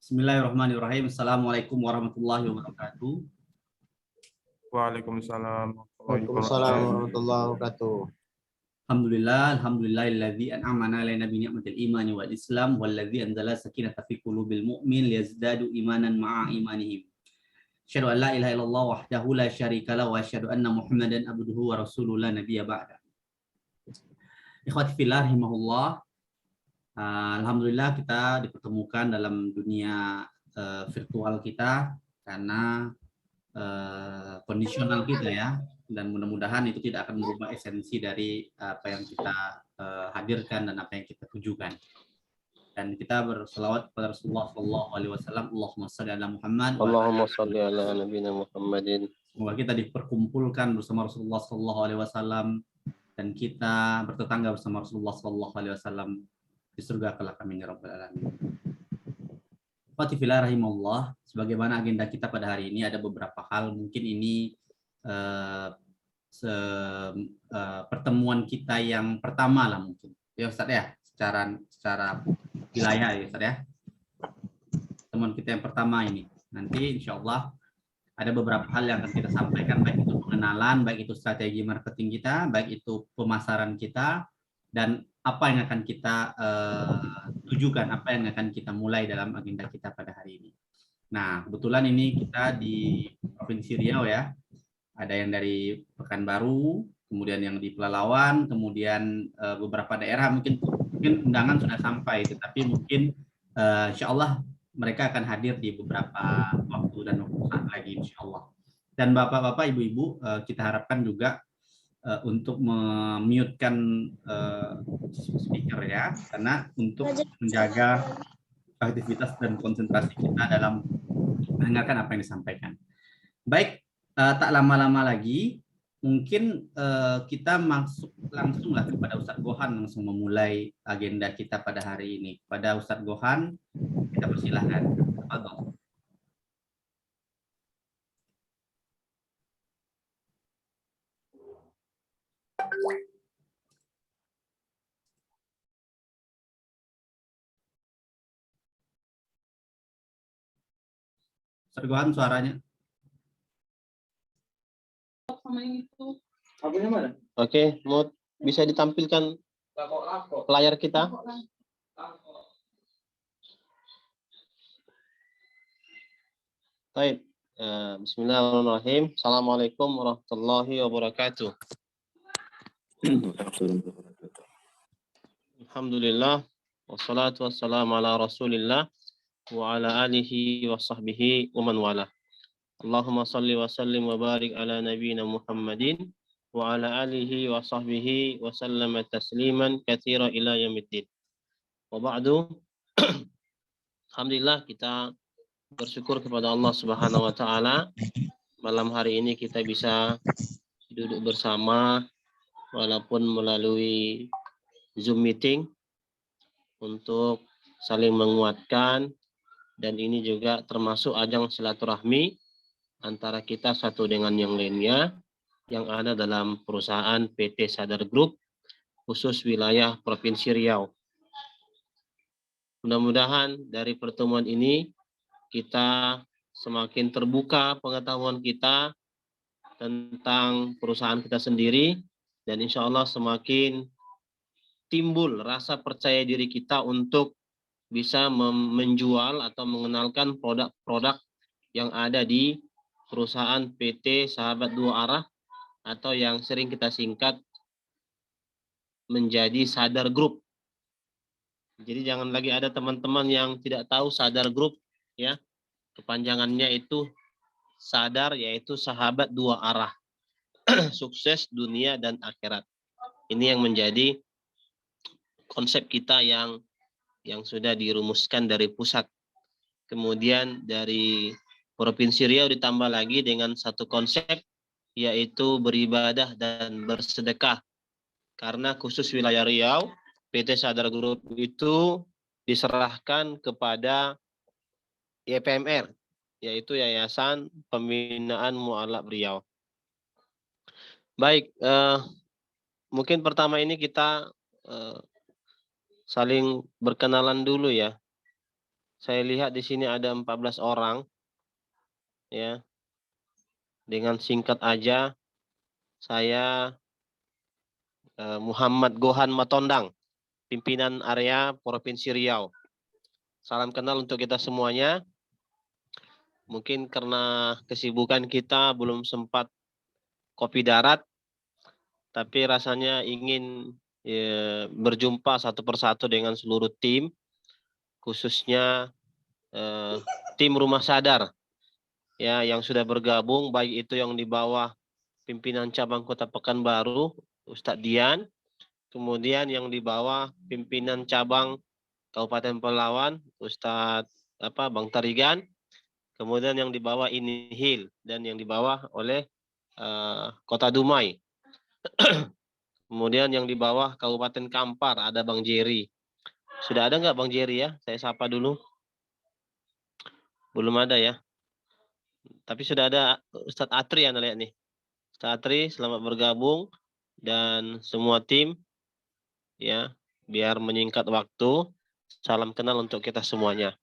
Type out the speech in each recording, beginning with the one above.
Bismillahirrahmanirrahim. Assalamualaikum warahmatullahi wabarakatuh. Waalaikumsalam warahmatullahi Waalaikumsalam wabarakatuh. warahmatullahi wabarakatuh. Alhamdulilladzi an'amana alaina bi ni'matil imani wal islam walladzi anzala sakinata fi qulubil mu'min liyazdadu imanan ma'a imanihim. Asyhadu an la ilaha illallah wahdahu la syarika lahu wa asyhadu anna Muhammadan abduhu wa rasuluhu la nabiyya ba'da. Ikhwati fillah rahimahullah. Alhamdulillah kita dipertemukan dalam dunia virtual kita karena kondisional kita ya, dan mudah-mudahan itu tidak akan merubah esensi dari apa yang kita hadirkan dan apa yang kita tujukan. Dan kita berselawat kepada Rasulullah Shallallahu Alaihi Wasallam. Allahumma shalli ala Muhammad. Allahumma shalli ala nabiyina Muhammadin. Semoga kita diperkumpulkan bersama Rasulullah Shallallahu Alaihi Wasallam dan kita bertetangga bersama Rasulullah Shallallahu Alaihi Wasallam di surga kelak, amin ya rabbal alamin. Fatifillah rahimahullah, sebagaimana agenda kita pada hari ini ada beberapa hal, mungkin ini pertemuan kita yang pertama lah mungkin ya Ustaz ya, secara wilayah ya Ustaz ya, pertemuan kita yang pertama ini. Nanti insya Allah ada beberapa hal yang akan kita sampaikan, baik itu pengenalan, baik itu strategi marketing kita, baik itu pemasaran kita, dan apa yang akan kita tujukan, apa yang akan kita mulai dalam agenda kita pada hari ini. Nah, kebetulan ini kita di Provinsi Riau ya, ada yang dari Pekanbaru, kemudian yang di Pelalawan, kemudian beberapa daerah mungkin undangan sudah sampai, tetapi mungkin insya Allah mereka akan hadir di beberapa waktu dan saat lagi insya Allah. Dan bapak-bapak, ibu-ibu, kita harapkan juga untuk memute-kan speaker ya, karena untuk menjaga aktivitas dan konsentrasi kita dalam mendengarkan apa yang disampaikan. Baik, tak lama-lama lagi, mungkin kita masuk langsung lah kepada Ustadz Gohan, langsung memulai agenda kita pada hari ini. Pada Ustadz Gohan, kita persilahkan. Tafadhol. Ustadz Gohan, suaranya. Oke, mau bisa ditampilkan layar kita? Baik. Bismillahirrahmanirrahim. Assalamualaikum warahmatullahi wabarakatuh. Alhamdulillah. Wassalatu wassalamu ala rasulillah wa ala alihi wa sahbihi wa man wala. Allahumma salli wa sallim wa barik ala nabiyyina Muhammadin wa ala alihi wa sahbihi wa sallama tasliman katsira ila yaumiddin. Wa ba'du. Alhamdulillah, kita bersyukur kepada Allah Subhanahu wa taala, malam hari ini kita bisa duduk bersama walaupun melalui Zoom meeting untuk saling menguatkan, dan ini juga termasuk ajang silaturahmi antara kita satu dengan yang lainnya yang ada dalam perusahaan PT Sadar Group khusus wilayah Provinsi Riau. Mudah-mudahan dari pertemuan ini kita semakin terbuka pengetahuan kita tentang perusahaan kita sendiri, dan insya Allah semakin timbul rasa percaya diri kita untuk bisa menjual atau mengenalkan produk-produk yang ada di perusahaan PT Sahabat Dua Arah atau yang sering kita singkat menjadi Sadar Group. Jadi jangan lagi ada teman-teman yang tidak tahu Sadar Group ya. Kepanjangannya itu Sadar, yaitu Sahabat Dua Arah. Sukses dunia dan akhirat. Ini yang menjadi konsep kita yang sudah dirumuskan dari pusat. Kemudian dari Provinsi Riau ditambah lagi dengan satu konsep, yaitu beribadah dan bersedekah. Karena khusus wilayah Riau, PT Sadar Group itu diserahkan kepada YPMR, yaitu Yayasan Pembinaan Mu'alaf Riau. Baik, mungkin pertama ini kita saling berkenalan dulu ya. Saya lihat di sini ada 14 orang, ya. Dengan singkat aja, saya Muhammad Gohan Matondang, pimpinan area Provinsi Riau. Salam kenal untuk kita semuanya. Mungkin karena kesibukan kita belum sempat kopi darat, tapi rasanya ingin berjumpa satu persatu dengan seluruh tim, khususnya tim Rumah Sadar, ya, yang sudah bergabung, baik itu yang di bawah pimpinan cabang Kota Pekanbaru, Ustadz Dian, kemudian yang di bawah pimpinan cabang Kabupaten Pelawan, Ustadz Bang Tarigan, kemudian yang di bawah Inihil, dan yang di bawah oleh Kota Dumai. Kemudian yang di bawah Kabupaten Kampar ada Bang Jerry. Sudah ada nggak Bang Jerry ya? Saya sapa dulu. Belum ada ya. Tapi sudah ada Ustadz Atri, Anda lihat nih. Ustadz Atri, selamat bergabung. Dan semua tim, ya, biar menyingkat waktu, salam kenal untuk kita semuanya.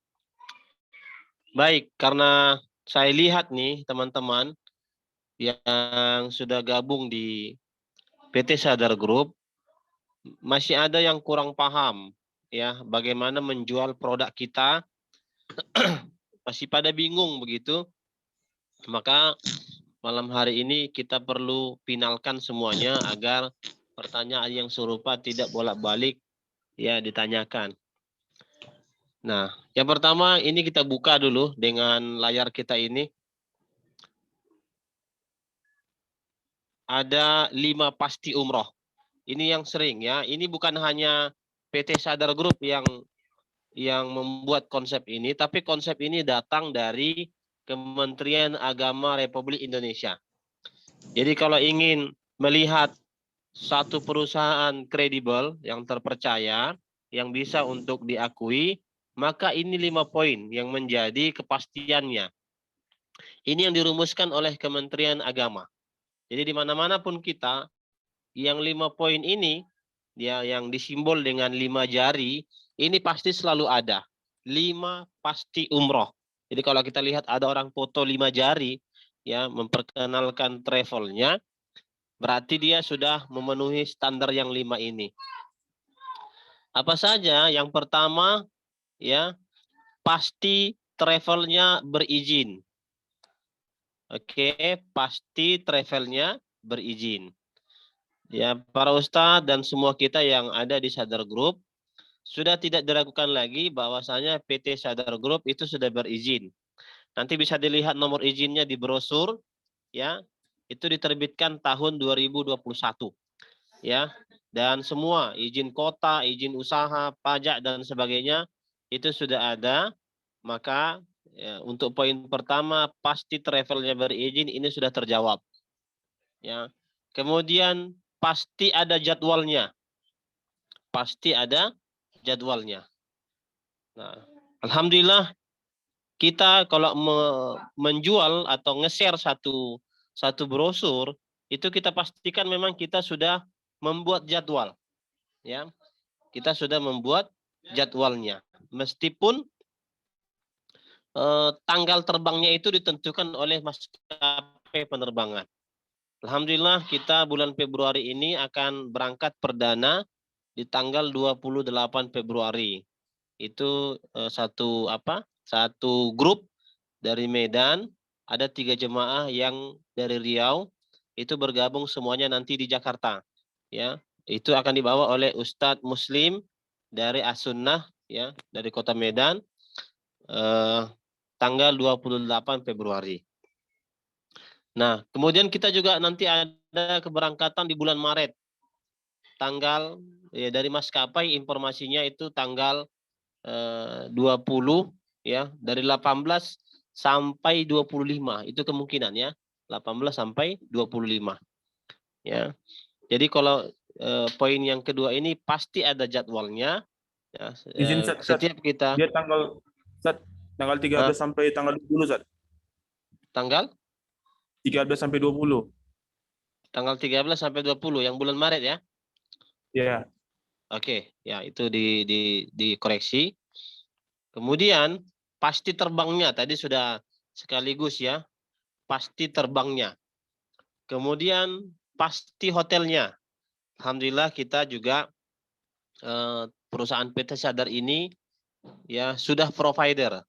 Baik, karena saya lihat nih teman-teman yang sudah gabung di PT Sadar Group, masih ada yang kurang paham, ya, bagaimana menjual produk kita, masih pada bingung begitu. Maka malam hari ini kita perlu finalkan semuanya agar pertanyaan yang serupa tidak bolak-balik, ya, ditanyakan. Nah, yang pertama ini kita buka dulu dengan layar kita ini. Ada 5 pasti umroh. Ini yang sering, ya. Ini bukan hanya PT Sadar Group yang membuat konsep ini, tapi konsep ini datang dari Kementerian Agama Republik Indonesia. Jadi kalau ingin melihat satu perusahaan kredibel yang terpercaya, yang bisa untuk diakui, maka ini 5 poin yang menjadi kepastiannya. Ini yang dirumuskan oleh Kementerian Agama. Jadi di mana-mana pun kita, yang 5 poin ini, ya, yang disimbol dengan 5 jari, ini pasti selalu ada. 5 pasti umroh. Jadi kalau kita lihat ada orang foto 5 jari, ya, memperkenalkan travelnya, berarti dia sudah memenuhi standar yang 5 ini. Apa saja? Yang pertama, ya, pasti travelnya berizin. Oke, pasti travelnya berizin. Ya, para ustadz dan semua kita yang ada di Sadar Group sudah tidak diragukan lagi bahwasanya PT Sadar Group itu sudah berizin. Nanti bisa dilihat nomor izinnya di brosur, ya. Itu diterbitkan tahun 2021. Ya. Dan semua izin kota, izin usaha, pajak dan sebagainya itu sudah ada. Maka ya, untuk poin pertama pasti travelnya berizin ini sudah terjawab. Ya. Kemudian pasti ada jadwalnya. Pasti ada jadwalnya. Nah, alhamdulillah kita kalau menjual atau nge-share satu brosur itu kita pastikan memang kita sudah membuat jadwal, ya. Kita sudah membuat jadwalnya. Meskipun tanggal terbangnya itu ditentukan oleh maskapai penerbangan. Alhamdulillah kita bulan Februari ini akan berangkat perdana di tanggal 28 Februari. Itu satu grup dari Medan, ada 3 jemaah yang dari Riau, itu bergabung semuanya nanti di Jakarta. Ya, itu akan dibawa oleh Ustadz Muslim dari As-Sunnah, ya, dari Kota Medan, tanggal 28 Februari. Nah, kemudian kita juga nanti ada keberangkatan di bulan Maret. Tanggal, ya, dari maskapai informasinya itu tanggal 20, ya, dari 18 sampai 25 itu kemungkinan, ya. 18 sampai 25. Ya. Jadi kalau poin yang kedua ini pasti ada jadwalnya, ya. Izin Setiap kita dia tanggal 13 sampai tanggal 20, Zat. Tanggal 13 sampai 20. Tanggal 13 sampai 20 yang bulan Maret, ya. Ya. Oke, ya, itu dikoreksi. Kemudian pasti terbangnya tadi sudah sekaligus ya, pasti terbangnya. Kemudian pasti hotelnya. Alhamdulillah kita juga perusahaan PT Sadar ini ya sudah provider.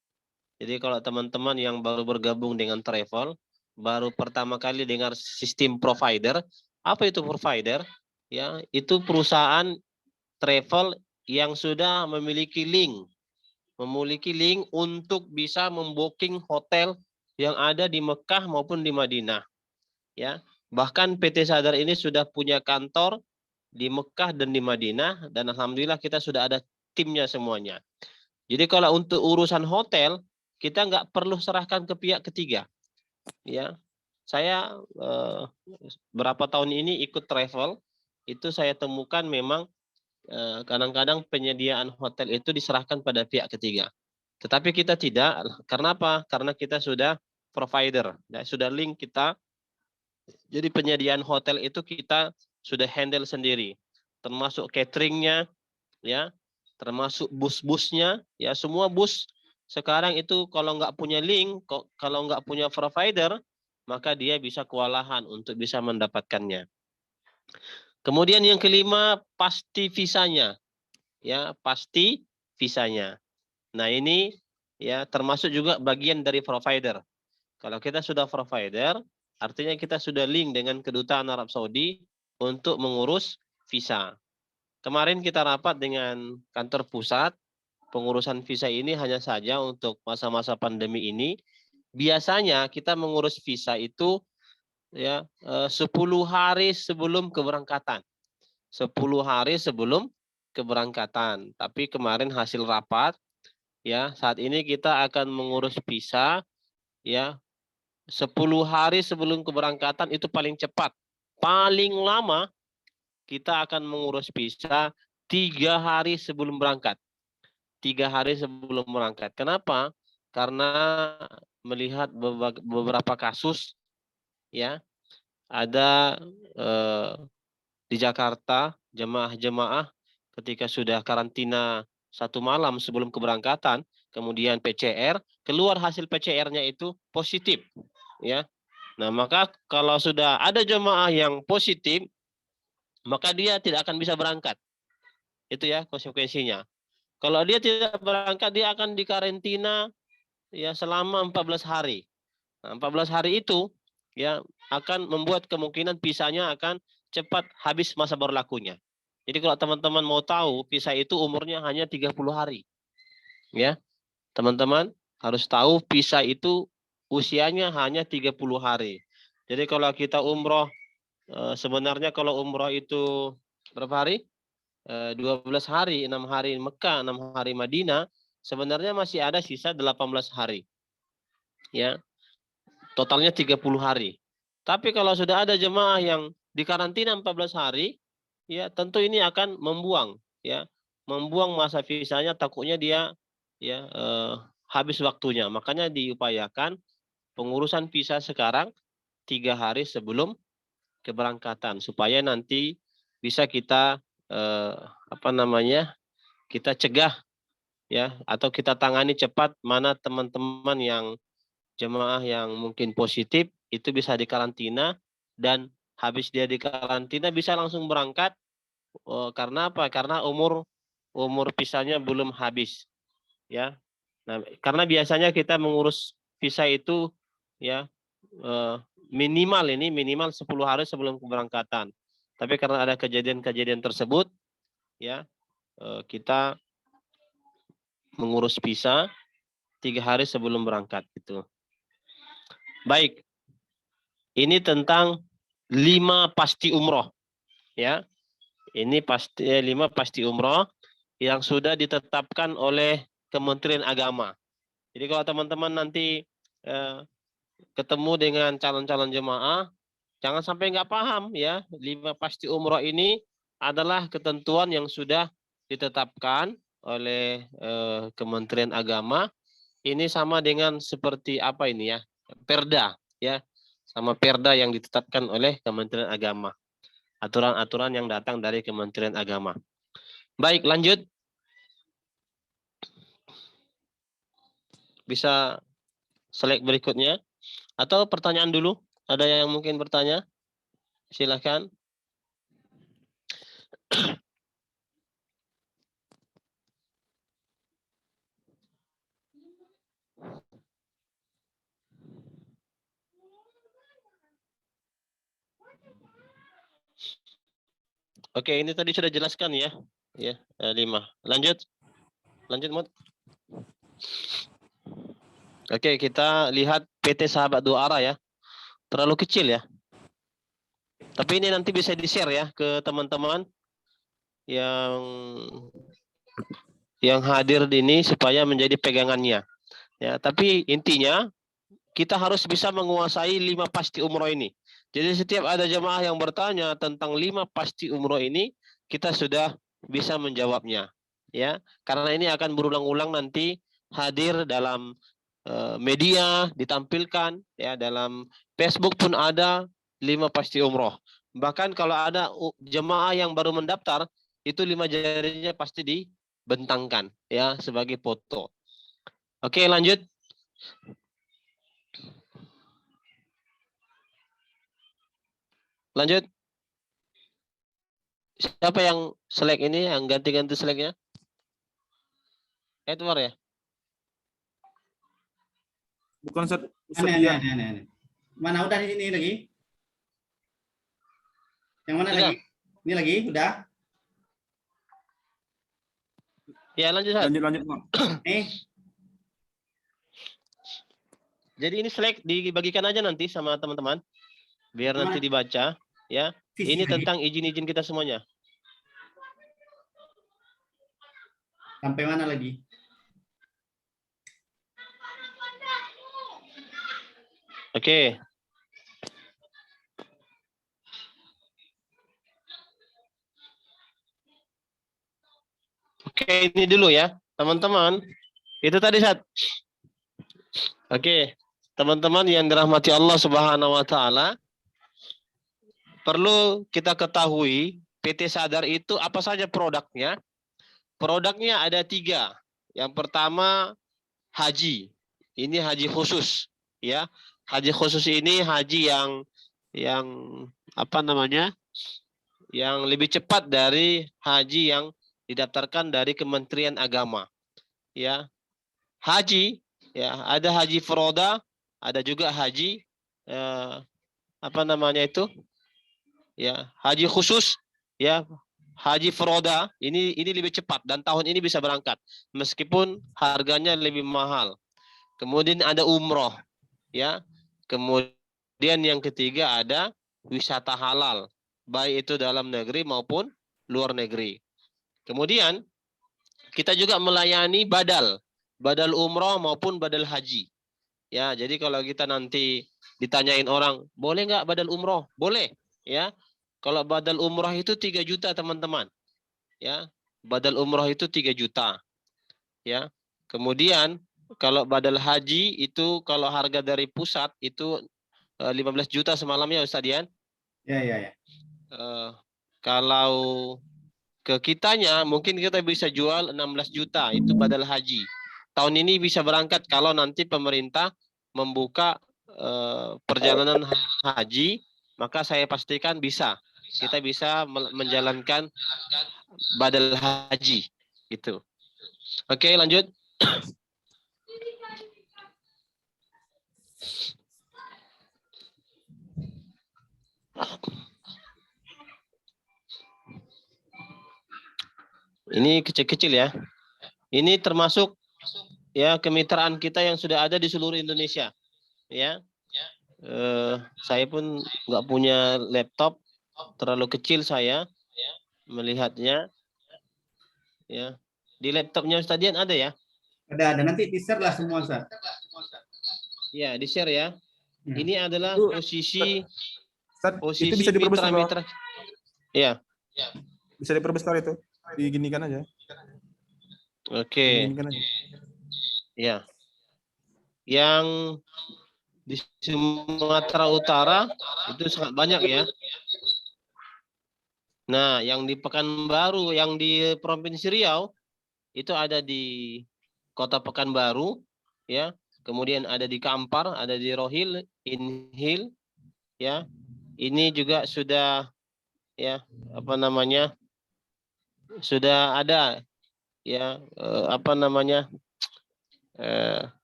Jadi kalau teman-teman yang baru bergabung dengan travel, baru pertama kali dengar sistem provider, apa itu provider? Ya, itu perusahaan travel yang sudah memiliki link untuk bisa membooking hotel yang ada di Mekah maupun di Madinah. Ya, bahkan PT Sadar ini sudah punya kantor di Mekah dan di Madinah, dan alhamdulillah kita sudah ada timnya semuanya. Jadi kalau untuk urusan hotel, kita nggak perlu serahkan ke pihak ketiga. Ya, saya berapa tahun ini ikut travel, itu saya temukan memang kadang-kadang penyediaan hotel itu diserahkan pada pihak ketiga. Tetapi kita tidak, karena apa? Karena kita sudah provider, ya, sudah link kita. Jadi penyediaan hotel itu kita sudah handle sendiri, termasuk cateringnya, ya, termasuk bus-busnya, ya, semua bus sekarang itu kalau nggak punya link, kalau nggak punya provider, maka dia bisa kewalahan untuk bisa mendapatkannya. Kemudian yang kelima, pasti visanya, ya, pasti visanya. Nah ini ya termasuk juga bagian dari provider. Kalau kita sudah provider, artinya kita sudah link dengan kedutaan Arab Saudi untuk mengurus visa. Kemarin kita rapat dengan kantor pusat, pengurusan visa ini hanya saja untuk masa-masa pandemi ini. Biasanya kita mengurus visa itu ya 10 hari sebelum keberangkatan. 10 hari sebelum keberangkatan. Tapi kemarin hasil rapat, ya saat ini kita akan mengurus visa ya 10 hari sebelum keberangkatan itu paling cepat. Paling lama kita akan mengurus visa 3 hari sebelum berangkat. 3 hari sebelum berangkat. Kenapa? Karena melihat beberapa kasus ya, ada di Jakarta jemaah-jemaah ketika sudah karantina 1 malam sebelum keberangkatan, kemudian PCR, keluar hasil PCR-nya itu positif, ya. Nah, maka kalau sudah ada jemaah yang positif, maka dia tidak akan bisa berangkat. Itu ya konsekuensinya. Kalau dia tidak berangkat, dia akan dikarantina ya selama 14 hari. Nah, 14 hari itu ya akan membuat kemungkinan visanya akan cepat habis masa berlakunya. Jadi kalau teman-teman mau tahu, visa itu umurnya hanya 30 hari. Ya. Teman-teman harus tahu visa itu usianya hanya 30 hari. Jadi kalau kita umroh, sebenarnya kalau umroh itu berapa hari? 12 hari, 6 hari Mekah, 6 hari Madinah, sebenarnya masih ada sisa 18 hari. Ya. Totalnya 30 hari. Tapi kalau sudah ada jemaah yang dikarantina 14 hari, ya tentu ini akan membuang, ya, membuang masa visanya, takutnya dia ya habis waktunya. Makanya diupayakan pengurusan visa sekarang 3 hari sebelum keberangkatan supaya nanti bisa kita kita cegah ya atau kita tangani cepat mana teman-teman yang jemaah yang mungkin positif itu bisa dikarantina, dan habis dia dikarantina bisa langsung berangkat. Karena apa? Karena umur visanya belum habis, ya. Nah, karena biasanya kita mengurus visa itu ya minimal 10 hari sebelum keberangkatan. Tapi karena ada kejadian-kejadian tersebut, ya kita mengurus visa 3 hari sebelum berangkat itu. Baik, ini tentang 5 pasti umroh, ya. Ini 5 pasti umroh yang sudah ditetapkan oleh Kementerian Agama. Jadi kalau teman-teman nanti ketemu dengan calon-calon jemaah, jangan sampai nggak paham ya. 5 pasti umroh ini adalah ketentuan yang sudah ditetapkan oleh Kementerian Agama. Ini sama dengan seperti apa ini ya? Perda, ya. Sama perda yang ditetapkan oleh Kementerian Agama. Aturan-aturan yang datang dari Kementerian Agama. Baik, lanjut. bisa select berikutnya. Atau pertanyaan dulu? Ada yang mungkin bertanya? Silakan. Oke, ini tadi sudah jelaskan ya. Ya, 5. Lanjut. Lanjut, Mut. Oke, kita lihat PT Sahabat Dua Arah ya. Terlalu kecil ya. Tapi ini nanti bisa di-share ya ke teman-teman yang hadir di ini supaya menjadi pegangannya. Ya, tapi intinya kita harus bisa menguasai 5 pasti umroh ini. Jadi setiap ada jemaah yang bertanya tentang 5 pasti umroh ini, kita sudah bisa menjawabnya. Ya, karena ini akan berulang-ulang nanti hadir dalam media, ditampilkan ya, dalam Facebook pun ada 5 pasti umroh. Bahkan kalau ada jemaah yang baru mendaftar, itu 5 jarinya pasti dibentangkan ya sebagai foto. Oke, lanjut. Lanjut. Siapa yang select ini, yang ganti-ganti selectnya? Edward ya? Bukan Ustaz. Aneh. Mana udah di sini lagi? Yang mana Sudah. lagi? Ini lagi, udah? Ya, lanjut, Ustaz. Lanjut, Bang. Nih, Jadi ini select dibagikan aja nanti sama teman-teman. Biar Mana? nanti dibaca. Ya. visi Ini lagi. tentang izin-izin kita semuanya. Sampai mana lagi? Oke. Oke, ini dulu ya, teman-teman. Itu tadi saat. Oke, teman-teman yang dirahmati Allah Subhanahu wa taala, perlu kita ketahui PT Sadar itu apa saja produknya. Produknya ada 3. Yang pertama haji. Ini haji khusus, ya. Haji khusus ini haji yang apa namanya? Yang lebih cepat dari haji yang didaftarkan dari Kementerian Agama. Ya. Haji, ya, ada haji furoda, ada juga haji apa namanya itu? Ya, haji khusus, ya. Haji furoda ini lebih cepat dan tahun ini bisa berangkat meskipun harganya lebih mahal. Kemudian ada umroh, ya. Kemudian yang ketiga ada wisata halal, baik itu dalam negeri maupun luar negeri. Kemudian kita juga melayani badal umroh maupun badal haji. Ya, jadi kalau kita nanti ditanyain orang, boleh nggak badal umroh? Boleh, ya. Kalau badal umroh itu 3 juta, teman-teman. Ya, badal umroh itu 3 juta. Ya. Kemudian kalau badal haji itu kalau harga dari pusat itu 15 juta semalamnya, Ustaz Dian. Ya. Kalau ke kitanya mungkin kita bisa jual 16 juta, itu badal haji. Tahun ini bisa berangkat kalau nanti pemerintah membuka perjalanan haji, maka saya pastikan bisa. Kita bisa menjalankan badal haji gitu. Oke, lanjut. Ini kecil-kecil ya. Ini termasuk ya kemitraan kita yang sudah ada di seluruh Indonesia. Ya. Saya pun nggak punya laptop, terlalu kecil saya melihatnya. Ya. Di laptopnya Ustaz Dian ada ya? Ada nanti di-share lah semua, Ustaz. Ya, di-share ya. Ini adalah Itu, posisi itu bisa diperbesar. mitra-mitra. Ya. Bisa diperbesar itu. Diginikan aja. Oke. Diginikan aja. Ya. Yang di Sumatera Utara itu sangat banyak ya. Nah, yang di Pekanbaru, yang di Provinsi Riau itu ada di Kota Pekanbaru, ya. kemudian ada di Kampar, ada di Rohil, Inhil, ya. Ini juga sudah ya sudah ada ya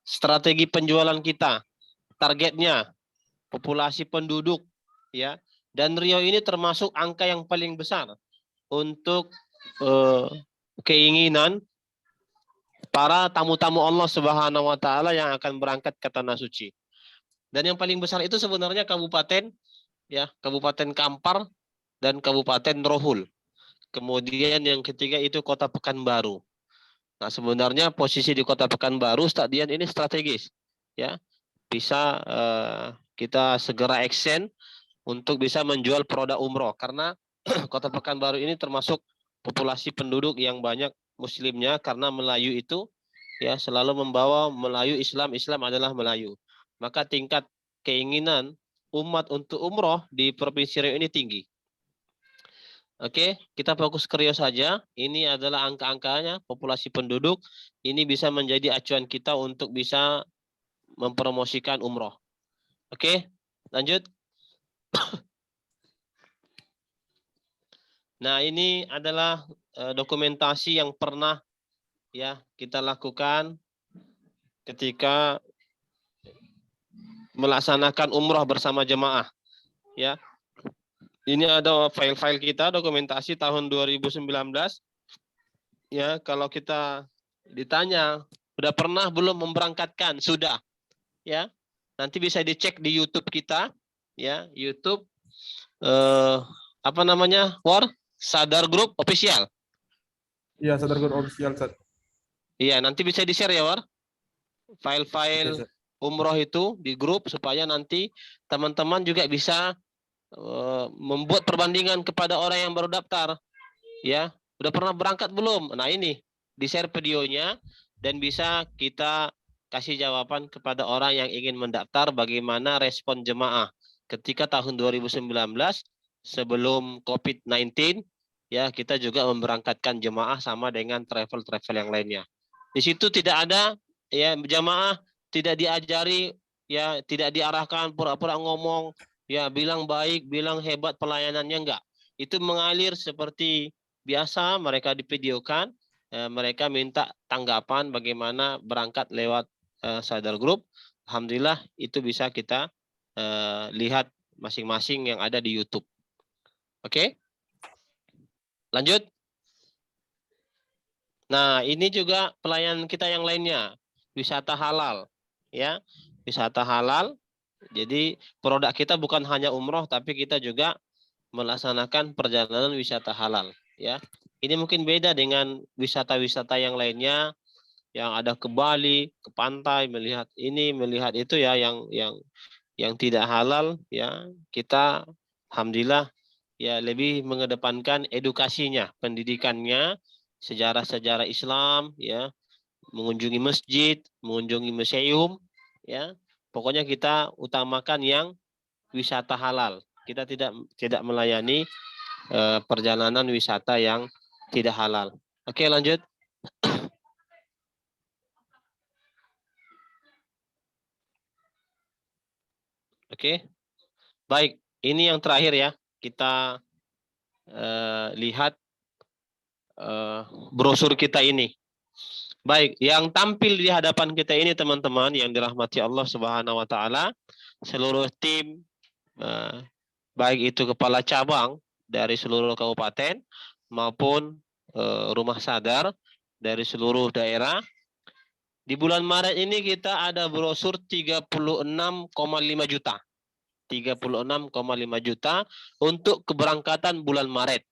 strategi penjualan kita, targetnya, populasi penduduk, ya. Dan Riau ini termasuk angka yang paling besar untuk keinginan para tamu-tamu Allah Subhanahu wa taala yang akan berangkat ke tanah suci. Dan yang paling besar itu sebenarnya Kabupaten Kampar dan Kabupaten Rohul. Kemudian yang ketiga itu Kota Pekanbaru. Nah, sebenarnya posisi di Kota Pekanbaru Ustaz Dian ini strategis, ya. Bisa kita segera action untuk bisa menjual produk umroh karena Kota Pekanbaru ini termasuk populasi penduduk yang banyak muslimnya, karena Melayu itu ya selalu membawa Melayu Islam adalah Melayu. Maka tingkat keinginan umat untuk umroh di Provinsi Riau ini tinggi. Oke, kita fokus ke Riau saja. Ini adalah angka-angkanya, populasi penduduk. Ini bisa menjadi acuan kita untuk bisa mempromosikan umroh. Oke, lanjut. Nah, ini adalah dokumentasi yang pernah ya kita lakukan ketika melaksanakan umroh bersama jemaah. Ya, ini ada file-file kita dokumentasi tahun 2019. Ya, kalau kita ditanya sudah pernah belum memberangkatkan, sudah. Ya, nanti bisa dicek di YouTube kita. Ya, YouTube War Sadar Group Official. Iya, Sadar Group Official, Ustaz. Iya, nanti bisa di-share ya, War. File-file umroh itu di grup supaya nanti teman-teman juga bisa membuat perbandingan kepada orang yang baru daftar. Ya, udah pernah berangkat belum? Nah, ini di-share videonya dan bisa kita kasih jawaban kepada orang yang ingin mendaftar bagaimana respon jemaah ketika tahun 2019 sebelum COVID-19. Ya, kita juga memberangkatkan jemaah sama dengan travel-travel yang lainnya. Di situ tidak ada ya jemaah tidak diajari, ya tidak diarahkan pura-pura ngomong, ya bilang baik, bilang hebat pelayanannya, enggak. Itu mengalir seperti biasa, mereka divideokan, mereka minta tanggapan bagaimana berangkat lewat Sadar Group. Alhamdulillah itu bisa kita lihat masing-masing yang ada di YouTube. Oke? Lanjut. Nah, ini juga pelayanan kita yang lainnya, wisata halal, ya, wisata halal. Jadi produk kita bukan hanya umroh, tapi kita juga melaksanakan perjalanan wisata halal, ya. Ini mungkin beda dengan wisata-wisata yang lainnya, yang ada ke Bali, ke pantai, melihat ini, melihat itu, ya, yang tidak halal, ya. Kita, alhamdulillah, ya lebih mengedepankan edukasinya, pendidikannya, sejarah-sejarah Islam, ya, mengunjungi masjid, mengunjungi museum, ya. Pokoknya kita utamakan yang wisata halal. Kita tidak melayani perjalanan wisata yang tidak halal. Oke, lanjut. Oke. Baik, ini yang terakhir ya. Kita lihat brosur kita ini. Baik, yang tampil di hadapan kita ini teman-teman yang dirahmati Allah Subhanahu wa taala, seluruh tim baik itu kepala cabang dari seluruh kabupaten maupun rumah sadar dari seluruh daerah. Di bulan Maret ini kita ada brosur 36,5 juta. 36,5 juta untuk keberangkatan bulan Maret.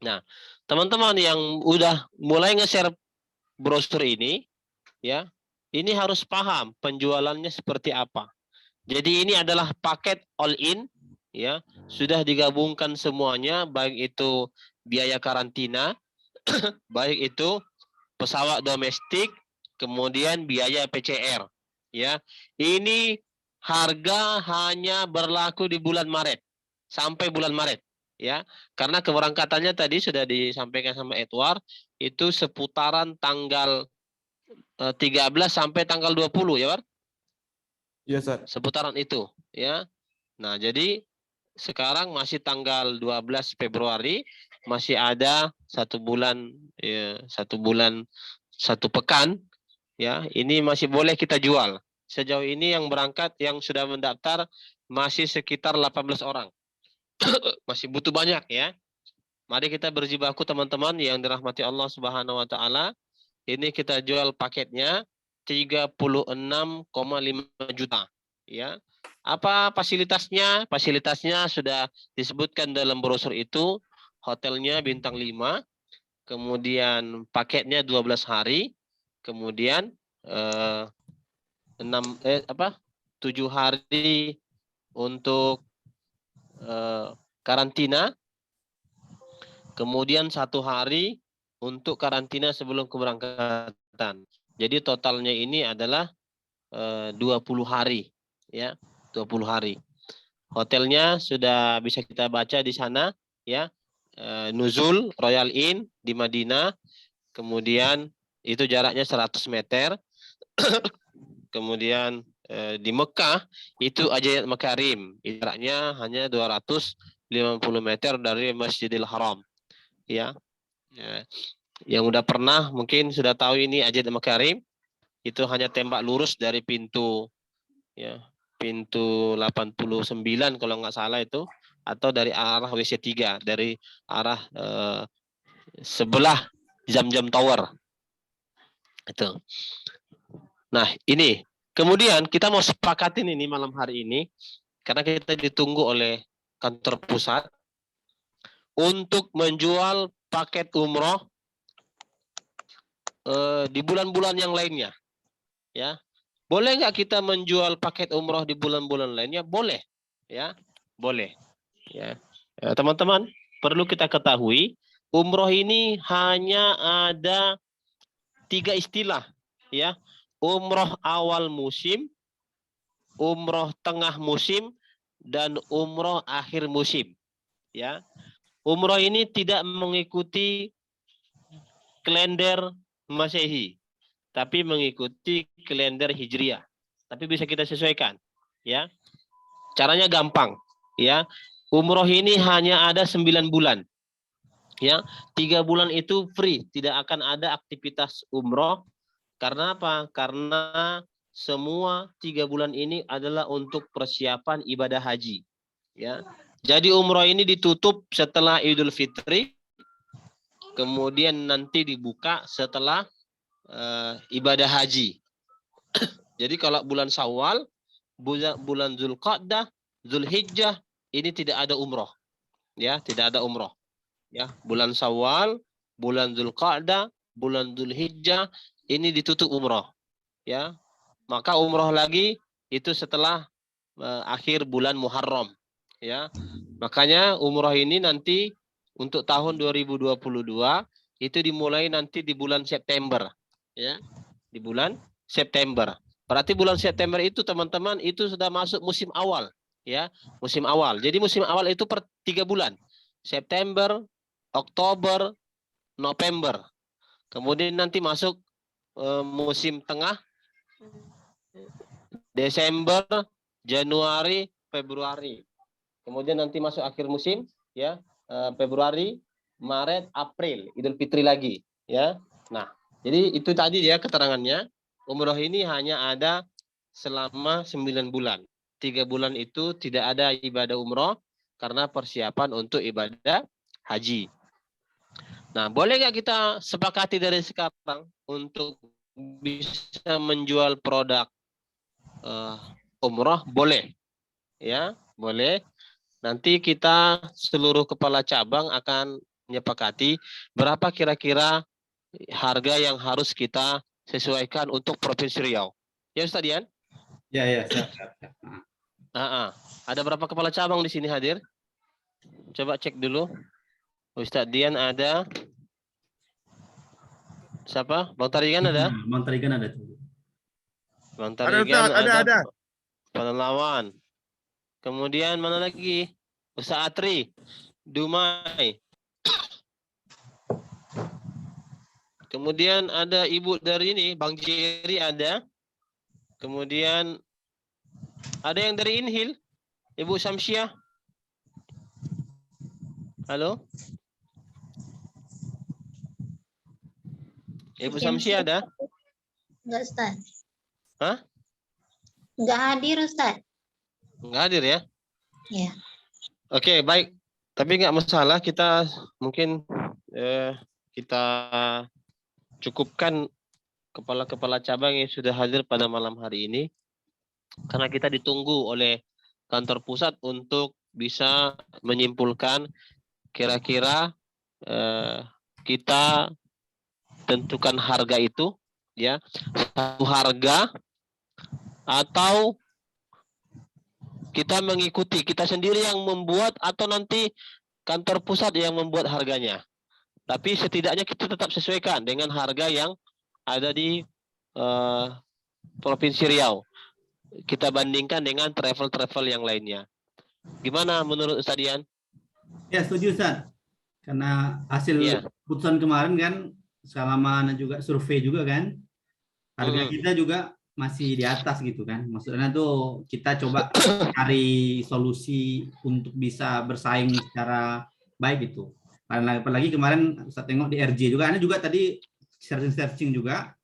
Nah, teman-teman yang udah mulai nge-share brosur ini, ya, ini harus paham penjualannya seperti apa. Jadi ini adalah paket all in, ya, sudah digabungkan semuanya, baik itu biaya karantina, baik itu pesawat domestik, kemudian biaya PCR, ya. Ini harga hanya berlaku di bulan Maret sampai bulan Maret, ya. Karena keberangkatannya tadi sudah disampaikan sama Edward, itu seputaran tanggal 13 sampai tanggal 20, ya, War? Iya, Ustaz. Seputaran itu, ya. Nah, jadi sekarang masih tanggal 12 Februari, masih ada 1 bulan, ya, 1 bulan, 1 pekan, ya. Ini masih boleh kita jual. Sejauh ini yang berangkat, yang sudah mendaftar masih sekitar 18 orang. Masih butuh banyak, ya. Mari kita berjibaku teman-teman yang dirahmati Allah Subhanahu wa taala. Ini kita jual paketnya 36,5 juta, ya. Apa fasilitasnya? Fasilitasnya sudah disebutkan dalam brosur itu. Hotelnya bintang 5, kemudian paketnya 12 hari, kemudian 7 hari untuk karantina, kemudian 1 hari untuk karantina sebelum keberangkatan. Jadi totalnya ini adalah 20 hari, ya, 20 hari. Hotelnya sudah bisa kita baca di sana, ya. Nuzul Royal Inn di Madinah, kemudian itu jaraknya 100 meter. Kemudian di Mekah itu Ajaib Makarim, jaraknya hanya 250 meter dari Masjidil Haram, ya. Yang udah pernah mungkin sudah tahu ini Ajaib Makarim, itu hanya tembak lurus dari pintu, ya, pintu 89 kalau nggak salah itu, atau dari arah WC 3, dari arah sebelah Zamzam Tower itu. Nah, ini kemudian kita mau sepakatin ini malam hari ini, karena kita ditunggu oleh kantor pusat untuk menjual paket umroh di bulan-bulan yang lainnya, ya. Boleh nggak kita menjual paket umroh di bulan-bulan lainnya? Boleh, ya, boleh, ya. Teman-teman, perlu kita ketahui, umroh ini hanya ada 3 istilah, ya. Umroh awal musim, umroh tengah musim, dan umroh akhir musim, ya. Umroh ini tidak mengikuti kalender Masehi, tapi mengikuti kalender Hijriah. Tapi bisa kita sesuaikan, ya. Caranya gampang, ya. Umroh ini hanya ada 9 bulan, ya. 3 bulan itu free, tidak akan ada aktivitas umroh. Karena apa? Karena semua 3 bulan ini adalah untuk persiapan ibadah haji, ya. Jadi umroh ini ditutup setelah Idul Fitri, kemudian nanti dibuka setelah ibadah haji. Jadi kalau bulan Syawal, bulan Zulqa'dah, Zulhijjah, ini tidak ada umroh, ya, tidak ada umroh, ya. Bulan Syawal, bulan Zulqa'dah, bulan Zulhijjah, ini ditutup umroh, ya. Maka umroh lagi itu setelah akhir bulan Muharram, ya. Makanya umroh ini nanti untuk tahun 2022 itu dimulai nanti di bulan September, ya, di bulan September. Berarti bulan September itu teman-teman itu sudah masuk musim awal, ya, musim awal. Jadi musim awal itu per 3 bulan, September, Oktober, November. Kemudian nanti masuk musim tengah, Desember, Januari, Februari. Kemudian nanti masuk akhir musim, ya, Februari, Maret, April, Idul Fitri lagi, ya. Nah, jadi itu tadi ya keterangannya. Umroh ini hanya ada selama 9 bulan. 3 bulan itu tidak ada ibadah umroh karena persiapan untuk ibadah haji. Nah, boleh nggak kita sepakati dari sekarang untuk bisa menjual produk umroh? Boleh, ya, boleh. Nanti kita seluruh kepala cabang akan menyepakati berapa kira-kira harga yang harus kita sesuaikan untuk Provinsi Riau. Ya Ustaz Dian? Ya, ya, siap. Ada berapa kepala cabang di sini hadir? Coba cek dulu. Ustaz Dian ada. Siapa? Bang Tarigan ada? Bang Tarigan ada tuh. Bang Tarigan ada. Penelawan. Kemudian mana lagi? Ustaz Atri, Dumai. Kemudian ada ibu dari ini, Bang Jerry ada. Kemudian Ada yang dari Inhil? Ibu Samsiah? Halo? Ibu Samsiah ada? Enggak, Ustaz. Hah? Enggak hadir, Ustaz. Enggak hadir ya? Ya. Oke, baik. Tapi nggak masalah, kita mungkin kita cukupkan kepala-kepala cabang yang sudah hadir pada malam hari ini. Karena kita ditunggu oleh kantor pusat untuk bisa menyimpulkan kira-kira kita tentukan harga itu, ya, satu harga atau kita mengikuti, kita sendiri yang membuat atau nanti kantor pusat yang membuat harganya. Tapi setidaknya kita tetap sesuaikan dengan harga yang ada di Provinsi Riau. Kita bandingkan dengan travel-travel yang lainnya. Gimana menurut Ustaz Dian? Ya, setuju Ustaz. Karena hasil keputusan kemarin kan selama juga survei juga kan, harga kita juga masih di atas gitu kan. Maksudnya tuh kita coba cari solusi untuk bisa bersaing secara baik gitu. Apalagi kemarin saya tengok di RJ juga, Anda juga tadi searching juga,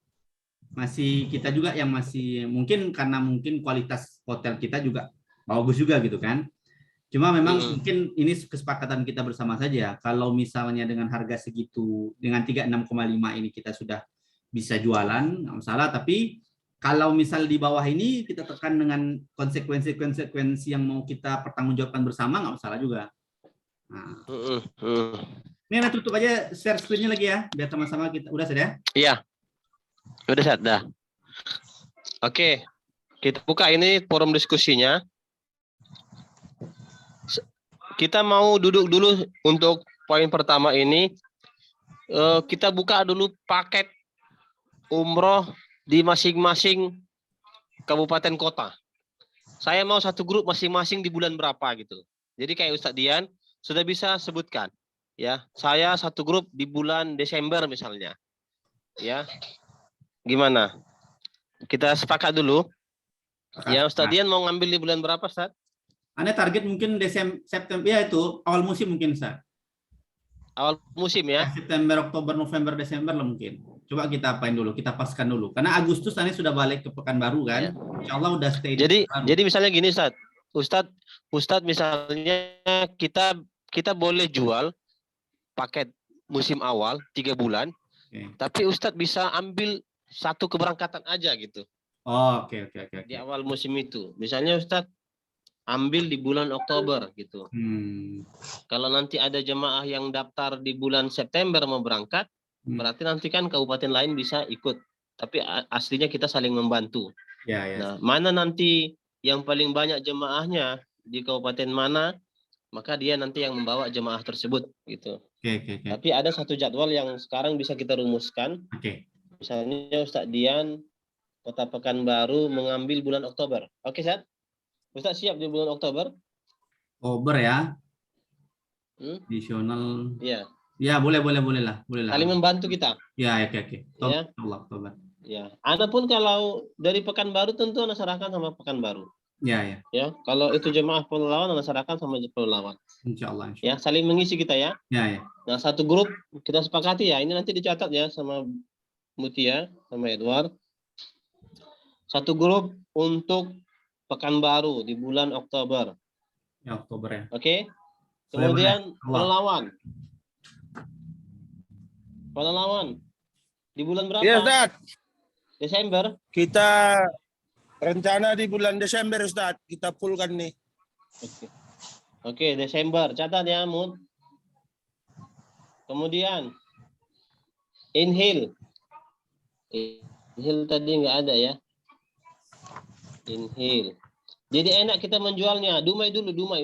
masih kita juga yang masih mungkin karena mungkin kualitas hotel kita juga bagus juga gitu kan. Cuma memang mungkin ini kesepakatan kita bersama saja. Kalau misalnya dengan harga segitu, dengan 36,5 ini kita sudah bisa jualan, nggak masalah. Tapi kalau misal di bawah ini kita tekan dengan konsekuensi yang mau kita pertanggungjawabkan bersama, nggak masalah juga. Nah. Ini kita tutup aja share screen-nya lagi ya, biar sama-sama kita. Udah sudah? Iya. Udah Ustaz, dah. Oke. Kita buka ini forum diskusinya. Kita mau duduk dulu untuk poin pertama ini. Kita buka dulu paket umroh di masing-masing kabupaten kota. Saya mau satu grup masing-masing di bulan berapa gitu. Jadi kayak Ustadz Dian sudah bisa sebutkan, ya. Saya satu grup di bulan Desember misalnya, ya. Gimana? Kita sepakat dulu. Ya, Ustadz Dian mau ngambil di bulan berapa, Ustadz? Anda target mungkin September, ya itu awal musim mungkin, Ustadz. Awal musim ya? September, Oktober, November, Desember lah mungkin. Coba kita apain dulu, kita paskan dulu. Karena Agustus Anda sudah balik ke Pekanbaru kan? Ya. Insya Allah udah stay di Pekanbaru. Jadi misalnya gini, Ustadz misalnya kita boleh jual paket musim awal 3 bulan, tapi Ustadz bisa ambil satu keberangkatan aja gitu. Oh, oke. Di awal musim itu. Misalnya Ustadz ambil di bulan Oktober gitu. Kalau nanti ada jemaah yang daftar di bulan September mau berangkat, berarti nanti kan kabupaten lain bisa ikut. Tapi aslinya kita saling membantu. Ya. Nah, mana nanti yang paling banyak jemaahnya di kabupaten mana, maka dia nanti yang membawa jemaah tersebut gitu. Oke. Tapi ada satu jadwal yang sekarang bisa kita rumuskan. Misalnya Ustadz Dian Kota Pekanbaru mengambil bulan Oktober. Oke, Ustadz? Ustadz siap di bulan Oktober? Oktober ya. Additional. Iya. Ya, boleh lah. Saling membantu kita. Ya, oke. Ya. Oktober. Ya. Anda pun kalau dari Pekanbaru tentu Anda serahkan sama Pekanbaru. Ya. Ya, kalau itu jemaah Pelalawan Anda serahkan sama Pelalawan. Insya Allah. Ya, saling mengisi kita ya. Ya. Nah, satu grup kita sepakati ya. Ini nanti dicatat ya sama Mutia, sama Edward. Satu grup untuk Pekanbaru di bulan Oktober. Ya, Oktober ya. Oke. Kemudian Pelalawan di bulan berapa? Iya, Ustaz. Desember. Kita rencana di bulan Desember, Ustaz. Kita fullkan nih. Oke, Desember. Catat ya, Mud. Kemudian Inhil tadi nggak ada ya. Inhil. Jadi enak kita menjualnya. Dumai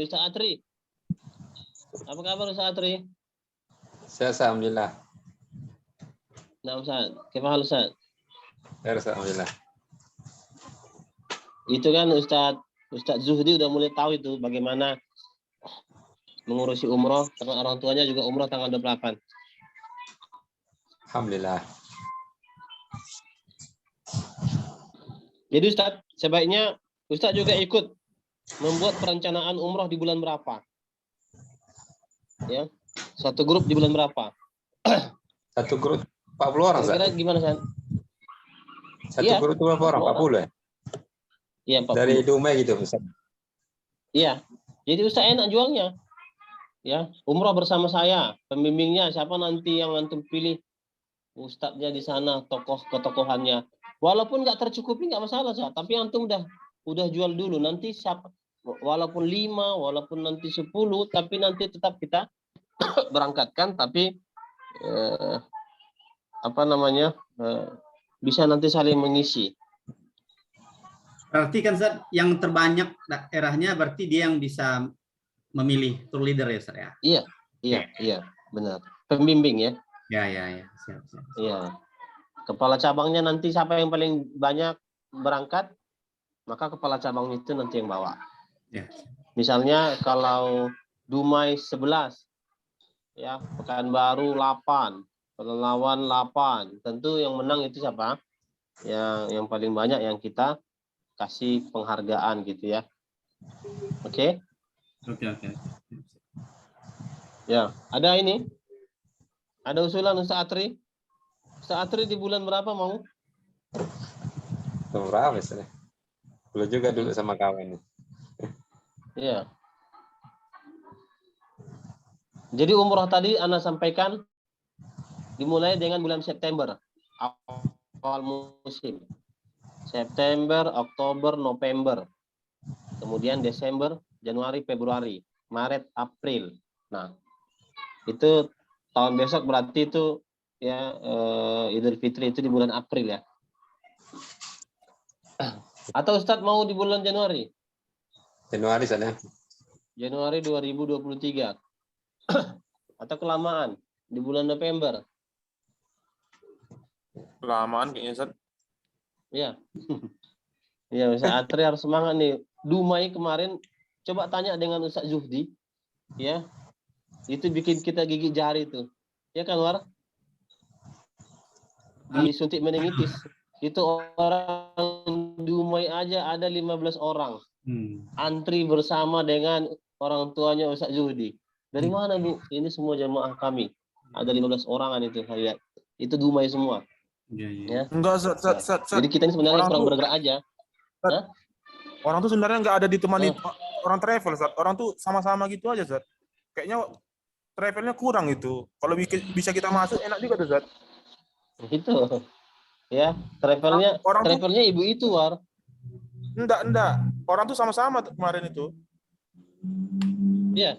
Ustaz Atri. Apa kabar Ustaz Atri? Saya alhamdulillah. Nah Ustaz, gimana Ustaz? Saya alhamdulillah. Itu kan Ustaz Zuhdi udah mulai tahu itu bagaimana mengurusi umroh karena orang tuanya juga umroh tanggal 28. Alhamdulillah. Jadi Ustaz, sebaiknya Ustaz juga ikut membuat perencanaan umroh di bulan berapa? Ya, satu grup di bulan berapa? Satu grup 40 orang, Kira-kira Ustaz. gimana, San? Satu Iya, grup itu berapa orang? 40 ya? Iya, 40. Dari Dumai gitu, Ustaz. Iya. Jadi Ustaz enak jualnya. Ya, umroh bersama saya, pembimbingnya siapa nanti yang antum pilih, ustadznya di sana, tokoh ketokohannya. Walaupun nggak tercukupi nggak masalah, Ustaz. Tapi antum udah jual dulu. Nanti siapa, walaupun 5, walaupun nanti 10, tapi nanti tetap kita berangkatkan. Tapi apa namanya, bisa nanti saling mengisi. Berarti kan Ustaz, yang terbanyak daerahnya berarti dia yang bisa memilih tour leader ya Ustaz ya? Iya, benar. Pembimbing ya. Ya. Siap. Iya. Kepala cabangnya nanti siapa yang paling banyak berangkat, maka kepala cabang itu nanti yang bawa. Ya. Misalnya kalau Dumai 11, ya, Pekanbaru 8, Pelalawan 8. Tentu yang menang itu siapa? Yang paling banyak yang kita kasih penghargaan gitu ya. Oke? Oke. Ya, ada ini. Ada usulan Ustaz Atri. Ustaz Atri di bulan berapa mau? Berapa, Ustaz? Belum juga dulu sama kawan. Iya. Jadi umroh tadi Anda sampaikan dimulai dengan bulan September, awal musim. September, Oktober, November. Kemudian Desember, Januari, Februari, Maret, April. Nah, itu tahun besok berarti itu ya Idul Fitri itu di bulan April ya. Atau Ustadz mau di bulan Januari? Januari sana. Januari 2023. Atau kelamaan di bulan November? Kelamaan kayaknya, Ustaz. Iya. Iya, Ustaz Atri harus semangat nih. Dumai kemarin coba tanya dengan Ustaz Zuhdi, ya. Itu bikin kita gigit jari tuh. Ya kan, War? Disuntik meningitis. Itu orang Dumai aja ada 15 orang. Antri bersama dengan orang tuanya Ustaz Zuhdi. Dari mana, Bu? Ini semua jamaah kami. Ada 15 orangan itu, saya lihat. Itu Dumai semua. Ya. Enggak, Ustaz. Jadi kita ini sebenarnya Orang kurang tuh- bergerak aja. Orang tuh sebenarnya nggak ada ditemani orang travel, Ustaz. Orang tuh sama-sama gitu aja, Ustaz. Kayaknya travelnya kurang itu. Kalau bisa kita masuk enak juga tuh, Ustaz. Itu. Ya, travelnya Orang tuh ibu itu, War. enggak. Orang tuh sama-sama tuh kemarin itu. Iya.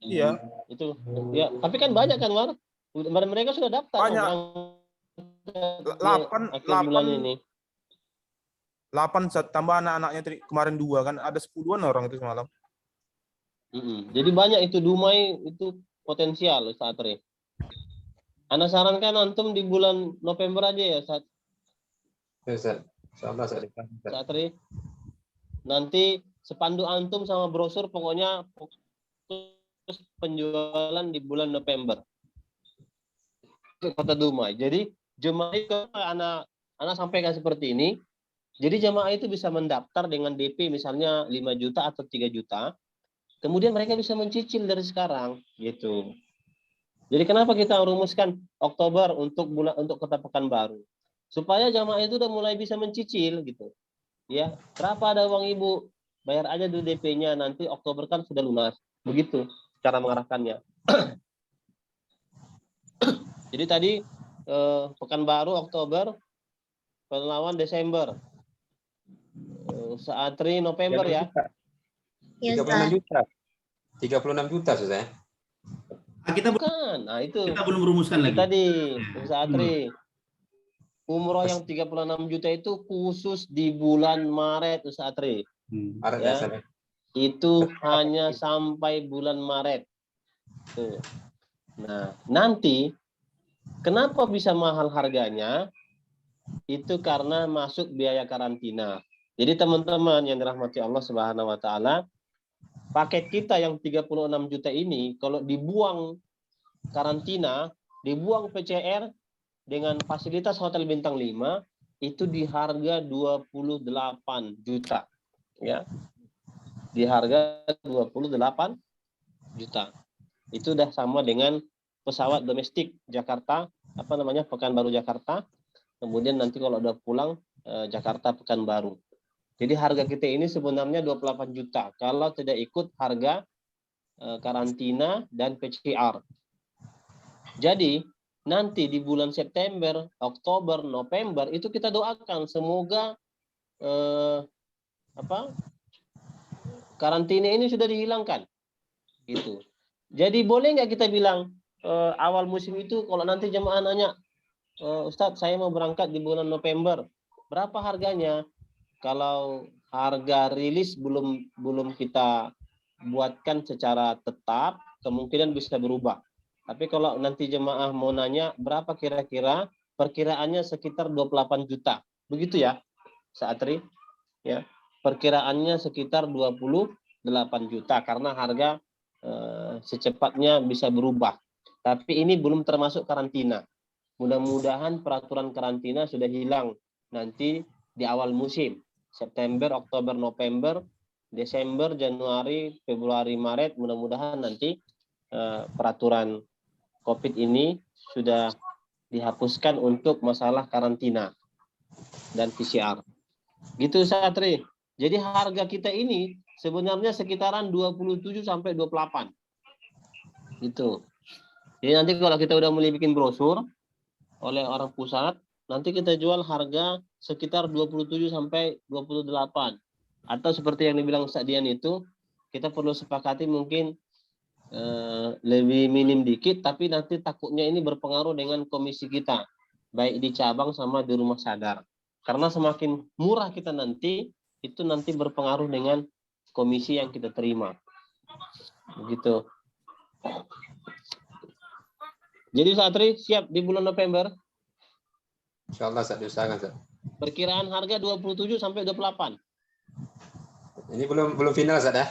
Iya. Itu. Ya, tapi kan banyak kan, War? Mereka sudah daftar. Banyak. Akhir bulan ini. 8 tambah anak-anaknya kemarin 2 kan ada 10-an orang itu semalam. Jadi banyak itu Dumai itu potensial saat ini. Ana sarankan antum di bulan November aja ya saat Ustaz. Insyaallah Ustaz. saat ini. Nanti sepandu antum sama brosur pokoknya fokus penjualan di bulan November. Kota Dumai. Jadi jemaah ke anak sampaikan seperti ini. Jadi jemaah itu bisa mendaftar dengan DP misalnya 5 juta atau 3 juta. Kemudian mereka bisa mencicil dari sekarang gitu. Jadi kenapa kita rumuskan Oktober untuk Kota Pekanbaru? Supaya jamaah itu udah mulai bisa mencicil gitu. Ya, berapa ada uang Ibu? Bayar aja dulu DP-nya, nanti Oktober kan sudah lunas. Begitu cara mengarahkannya. Jadi tadi Pekanbaru Oktober, Pelalawan Desember. Saatri November ya. Ya, 36 Ustaz. juta. 36 juta Ustaz. Kita Bukan. Nah, itu. kita belum rumuskan Itu lagi. tadi, Saatri. Umroh yang 36 juta itu khusus di bulan Maret, Saatri. Maret Ya. ya, Ustaz. Itu hanya sampai bulan Maret. Tuh. Nah, nanti kenapa bisa mahal harganya? Itu karena masuk biaya karantina. Jadi teman-teman yang dirahmati Allah Subhanahu wa taala, paket kita yang 36 juta ini kalau dibuang karantina, dibuang PCR dengan fasilitas hotel bintang 5 itu di harga 28 juta. Ya. di harga 28 juta. Itu udah sama dengan pesawat domestik Jakarta, Pekanbaru Jakarta. Kemudian nanti kalau udah pulang Jakarta Pekanbaru. Jadi harga kita ini sebenarnya 28 juta kalau tidak ikut harga karantina dan PCR. Jadi nanti di bulan September, Oktober, November itu kita doakan semoga karantina ini sudah dihilangkan. Gitu. Jadi boleh nggak kita bilang awal musim itu kalau nanti jemaah nanya, Ustadz saya mau berangkat di bulan November, berapa harganya? Kalau harga rilis belum kita buatkan secara tetap, kemungkinan bisa berubah. Tapi kalau nanti jemaah mau nanya berapa kira-kira, perkiraannya sekitar 28 juta. Begitu ya, Saatri? Ya, perkiraannya sekitar 28 juta karena harga secepatnya bisa berubah. Tapi ini belum termasuk karantina. Mudah-mudahan peraturan karantina sudah hilang nanti di awal musim. September, Oktober, November, Desember, Januari, Februari, Maret. Mudah-mudahan nanti peraturan COVID ini sudah dihapuskan untuk masalah karantina dan PCR. Gitu Satri. Jadi harga kita ini sebenarnya sekitaran 27 sampai 28. Gitu. Jadi nanti kalau kita udah mulai bikin brosur oleh orang pusat, nanti kita jual harga sekitar 27 sampai 28. Atau seperti yang dibilang Ustaz Dian itu, kita perlu sepakati mungkin lebih minim dikit, tapi nanti takutnya ini berpengaruh dengan komisi kita, baik di cabang sama di rumah sadar. Karena semakin murah kita nanti, itu nanti berpengaruh dengan komisi yang kita terima. Begitu. Jadi Satri siap di bulan November? Insyaallah saya diusahakan, Ustaz. Perkiraan harga 27 sampai 28. Ini belum final, Ustaz ya?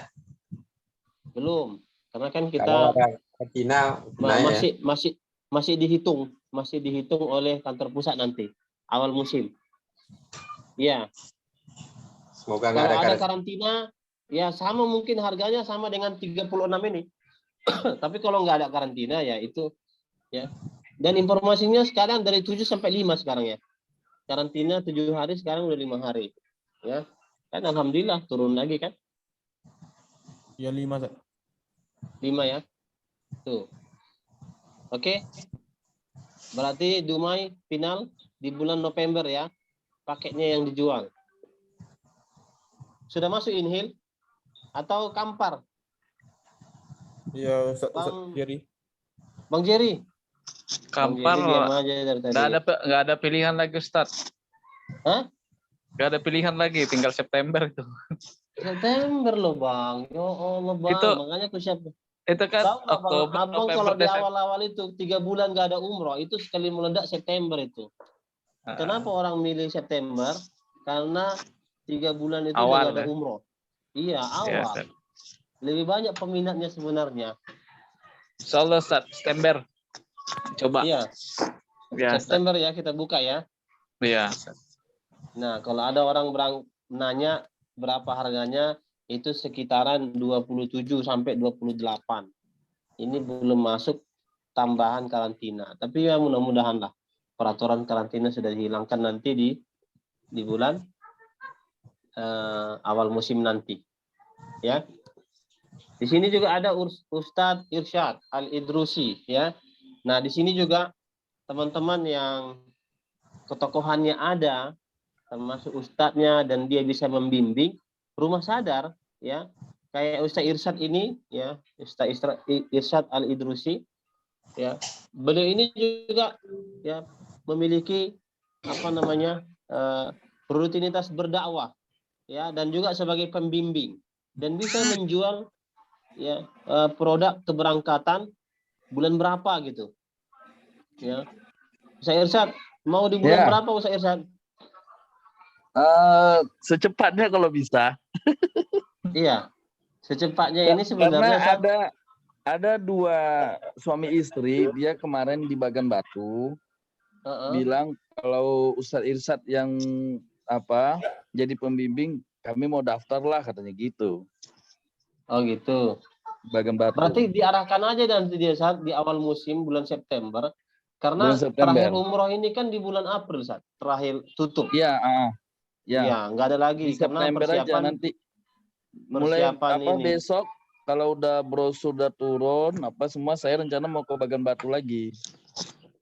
Belum. Karena kan Kalau kita ada karantina naik ya. masih dihitung oleh kantor pusat nanti awal musim. Iya. Semoga nggak Kalau ada ada karantina, ya sama mungkin harganya sama dengan 36 ini. Tapi kalau nggak ada karantina ya itu ya. Dan informasinya sekarang dari 7 sampai 5 sekarang ya. Karantina 7 hari, sekarang udah 5 hari. Ya. Kan alhamdulillah turun lagi kan? Ya 5, Ustaz. 5 ya. Tuh. Oke. Berarti Dumai final di bulan November ya. Paketnya yang dijual. Sudah masuk Inhil atau Kampar? Ya Ustaz Bang- Jerry. Bang Jerry. Kampar Bang Jerry diam aja dari tadi. nggak ada pilihan lagi Ustaz. Hah? Nggak ada pilihan lagi, tinggal September itu. September loh Bang. Ya Allah Bang. Itu- Makanya aku siap. Itu kan Tahu nggak, Bang? Oktober, Abang November, kalau di Desember. awal-awal itu 3 bulan nggak ada umroh, itu sekali meledak September itu. Kenapa orang milih September? Karena 3 bulan itu Awal, nggak ada ya? umroh. Iya, Ya, awal. Ustaz. Lebih banyak peminatnya sebenarnya. Insyaallah Ustaz, September. Coba. Iya, Ya, Ustaz. September ya kita buka ya. Iya, Ustaz. Nah, kalau ada orang nanya berapa harganya, itu sekitaran 27 sampai 28. Ini belum masuk tambahan karantina. Tapi ya mudah-mudahan lah peraturan karantina sudah dihilangkan nanti di bulan awal musim nanti. Ya. Di sini juga ada Ustadz Irsyad Al-Idrusi ya. Nah, di sini juga teman-teman yang ketokohannya ada, termasuk ustadznya dan dia bisa membimbing rumah sadar ya. Kayak Ustadz Irsyad ini ya, Ustadz Irsyad Al-Idrusi ya. Beliau ini juga ya memiliki rutinitas berdakwah ya, dan juga sebagai pembimbing dan bisa menjual ya produk keberangkatan bulan berapa gitu ya. Ustadz Irsyad mau di bulan Ya. berapa Ustadz Irsyad? Secepatnya kalau bisa. Iya, secepatnya ini Karena sebenarnya Ustadz, ada 2 suami istri, dia kemarin di Bagan Batu bilang kalau Ustadz Irsyad yang jadi pembimbing, kami mau daftar lah katanya gitu. Oh gitu. Bagan Batu. Berarti diarahkan aja nanti dia saat di awal musim bulan September. Karena Bulan September. terakhir umroh ini kan di bulan April saat terakhir tutup. Iya, ya. Iya, nggak ada lagi Di karena September aja persiapan nanti. Mulai persiapan apa ini. besok kalau udah brosur udah turun apa semua saya rencana mau ke Bagan Batu lagi.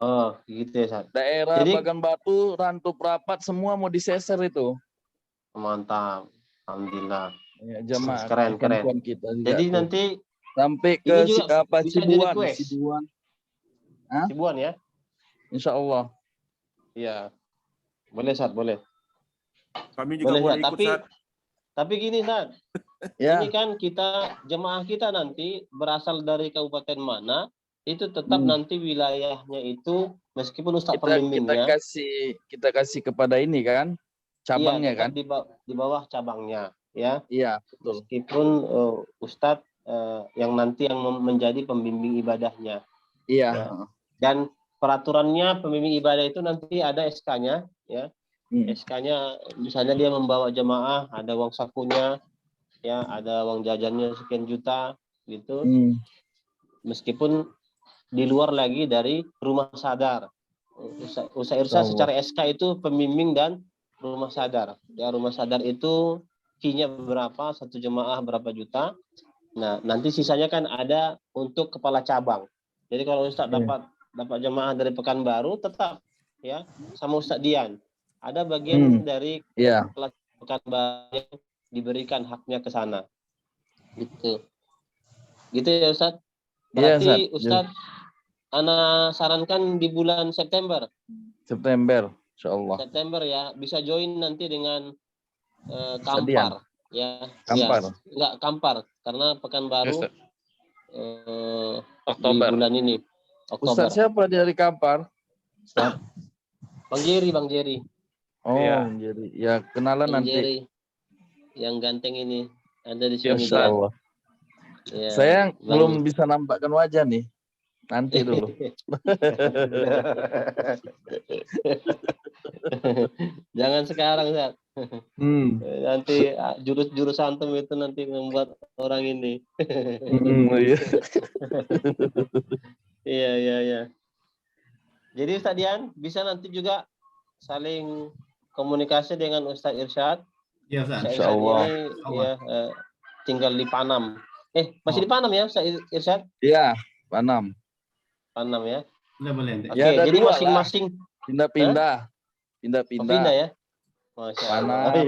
Oh, gitu ya, Sat. Daerah Jadi- Bagan Batu, Rantup Rapat semua mau diseser itu. Mantap. Alhamdulillah. Ya, jamaah Keren. perempuan kita juga Jadi tuh. nanti Sampai ini ke juga bisa jadi Sibuan, quest. Sibuan ya? Insya Allah. Iya. Boleh, Sat, boleh. Kami juga Boleh, boleh Sat. ikut, Sat. Tapi gini, Sat. Ya, Ini kan jemaah kita nanti berasal dari kabupaten mana, itu tetap nanti wilayahnya itu meskipun Ustaz kita pembimbingnya, kita kasih kepada ini kan cabangnya iya, kan. tetap di bawah cabangnya, ya. Iya, betul. Meskipun Ustadz yang nanti yang menjadi pembimbing ibadahnya. Iya. Ya. Dan peraturannya pembimbing ibadah itu nanti ada SK-nya, ya. SK-nya misalnya dia membawa jemaah, ada uang sakunya, ya, ada uang jajannya sekian juta, gitu. Meskipun di luar lagi dari rumah sadar. Ustaz Irsyad secara SK itu pembimbing dan rumah sadar. Ya, rumah sadar itu fee-nya berapa, satu jemaah berapa juta. Nah, nanti sisanya kan ada untuk kepala cabang. Jadi kalau Ustaz dapat jemaah dari Pekanbaru tetap ya sama Ustaz Dian. Ada bagian dari kepala Pekanbaru yang diberikan haknya ke sana. Gitu. Gitu ya Ustaz. Berarti Ustaz ana sarankan di bulan September. September, insyaallah. September ya, bisa join nanti dengan Kampar ya. Kampar. Ya, enggak Kampar karena Pekanbaru Oktober. di bulan ini. Oktober. Ustaz siapa dari Kampar? Bang Jerry. Oh, jadi ya kenalan Bang nanti. Jerry. Yang ganteng ini ada di sini. Insyaallah. Ya, Saya belum bisa nampakkan wajah nih. Nanti dulu. Jangan sekarang, Zat. Nanti jurus-jurus antum itu nanti membuat orang ini. Iya. Jadi Ustaz Dian bisa nanti juga saling komunikasi dengan Ustaz Irsyad. Iya, Ustaz. Insyaallah. Ya, tinggal di Panam. Masih di Panam ya Ustaz Irsyad? Iya, Panam. Panam ya. Boleh. Oke, jadi masing-masing pindah-pindah. Pindah ya. Masya Allah. Panam.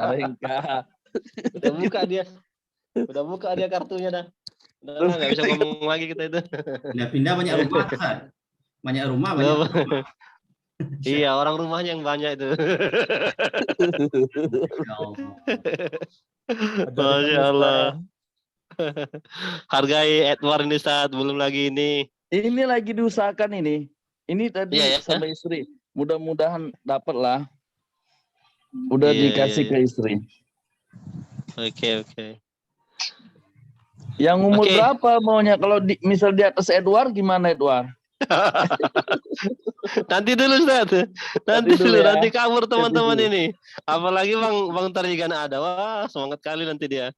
Arengka. Udah buka dia kartunya dah. Udah nggak bisa ngomong lagi kita itu. Pindah banyak rumah, Ustaz. Banyak rumah. Iya, orang rumahnya yang banyak itu. Masya Allah. Hargai Edward ini saat belum lagi ini. Ini lagi diusahakan ini. Ini tadi sama istri. Mudah-mudahan dapat lah. Udah dikasih ke istri. Oke. Yang umur berapa maunya? Kalau misal di atas Edward gimana Edward? Nanti dulu Ustaz. Nanti kabur teman-teman ini. Apalagi Bang Tarigan ada. Wah, semangat kali nanti dia.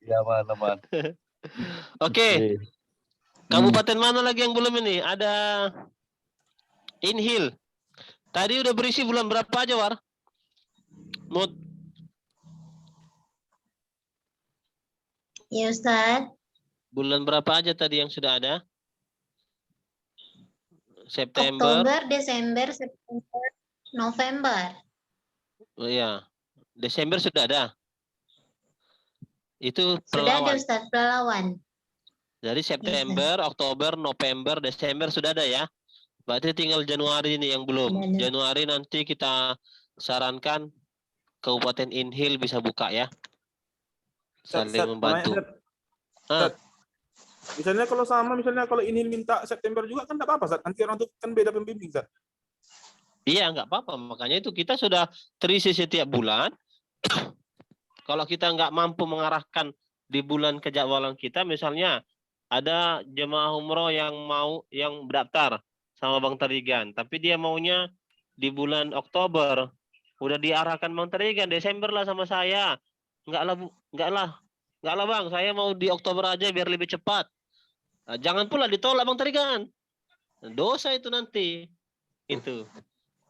Ya, teman. Oke. Kabupaten mana lagi yang belum ini? Ada Inhil. Tadi udah berisi bulan berapa aja, War? Mut. Ya, Ustaz. Bulan berapa aja tadi yang sudah ada? September. Oktober, Desember, September, November. Oh iya. Desember sudah ada. Itu Sudah Pelalawan. ada Ustaz, Pelalawan. Dari September, Oktober, November, Desember sudah ada ya. Berarti tinggal Januari ini yang belum. Januari nanti kita sarankan Kabupaten Inhil bisa buka ya. Saling membantu. Misalnya kalau Inhil minta September juga kan enggak apa-apa, Zat. Nanti orang tuh kan beda pembimbing, Zat. Iya, enggak apa-apa. Makanya itu kita sudah terisi setiap bulan. Kalau kita nggak mampu mengarahkan di bulan kejadwalan kita, misalnya ada jemaah umroh yang berdaftar sama Bang Tarigan, tapi dia maunya di bulan Oktober, udah diarahkan Bang Tarigan, Desember lah sama saya, enggak lah Enggak lah Bang, saya mau di Oktober aja biar lebih cepat. Nah, jangan pula ditolak Bang Tarigan. Dosa itu nanti. Itu.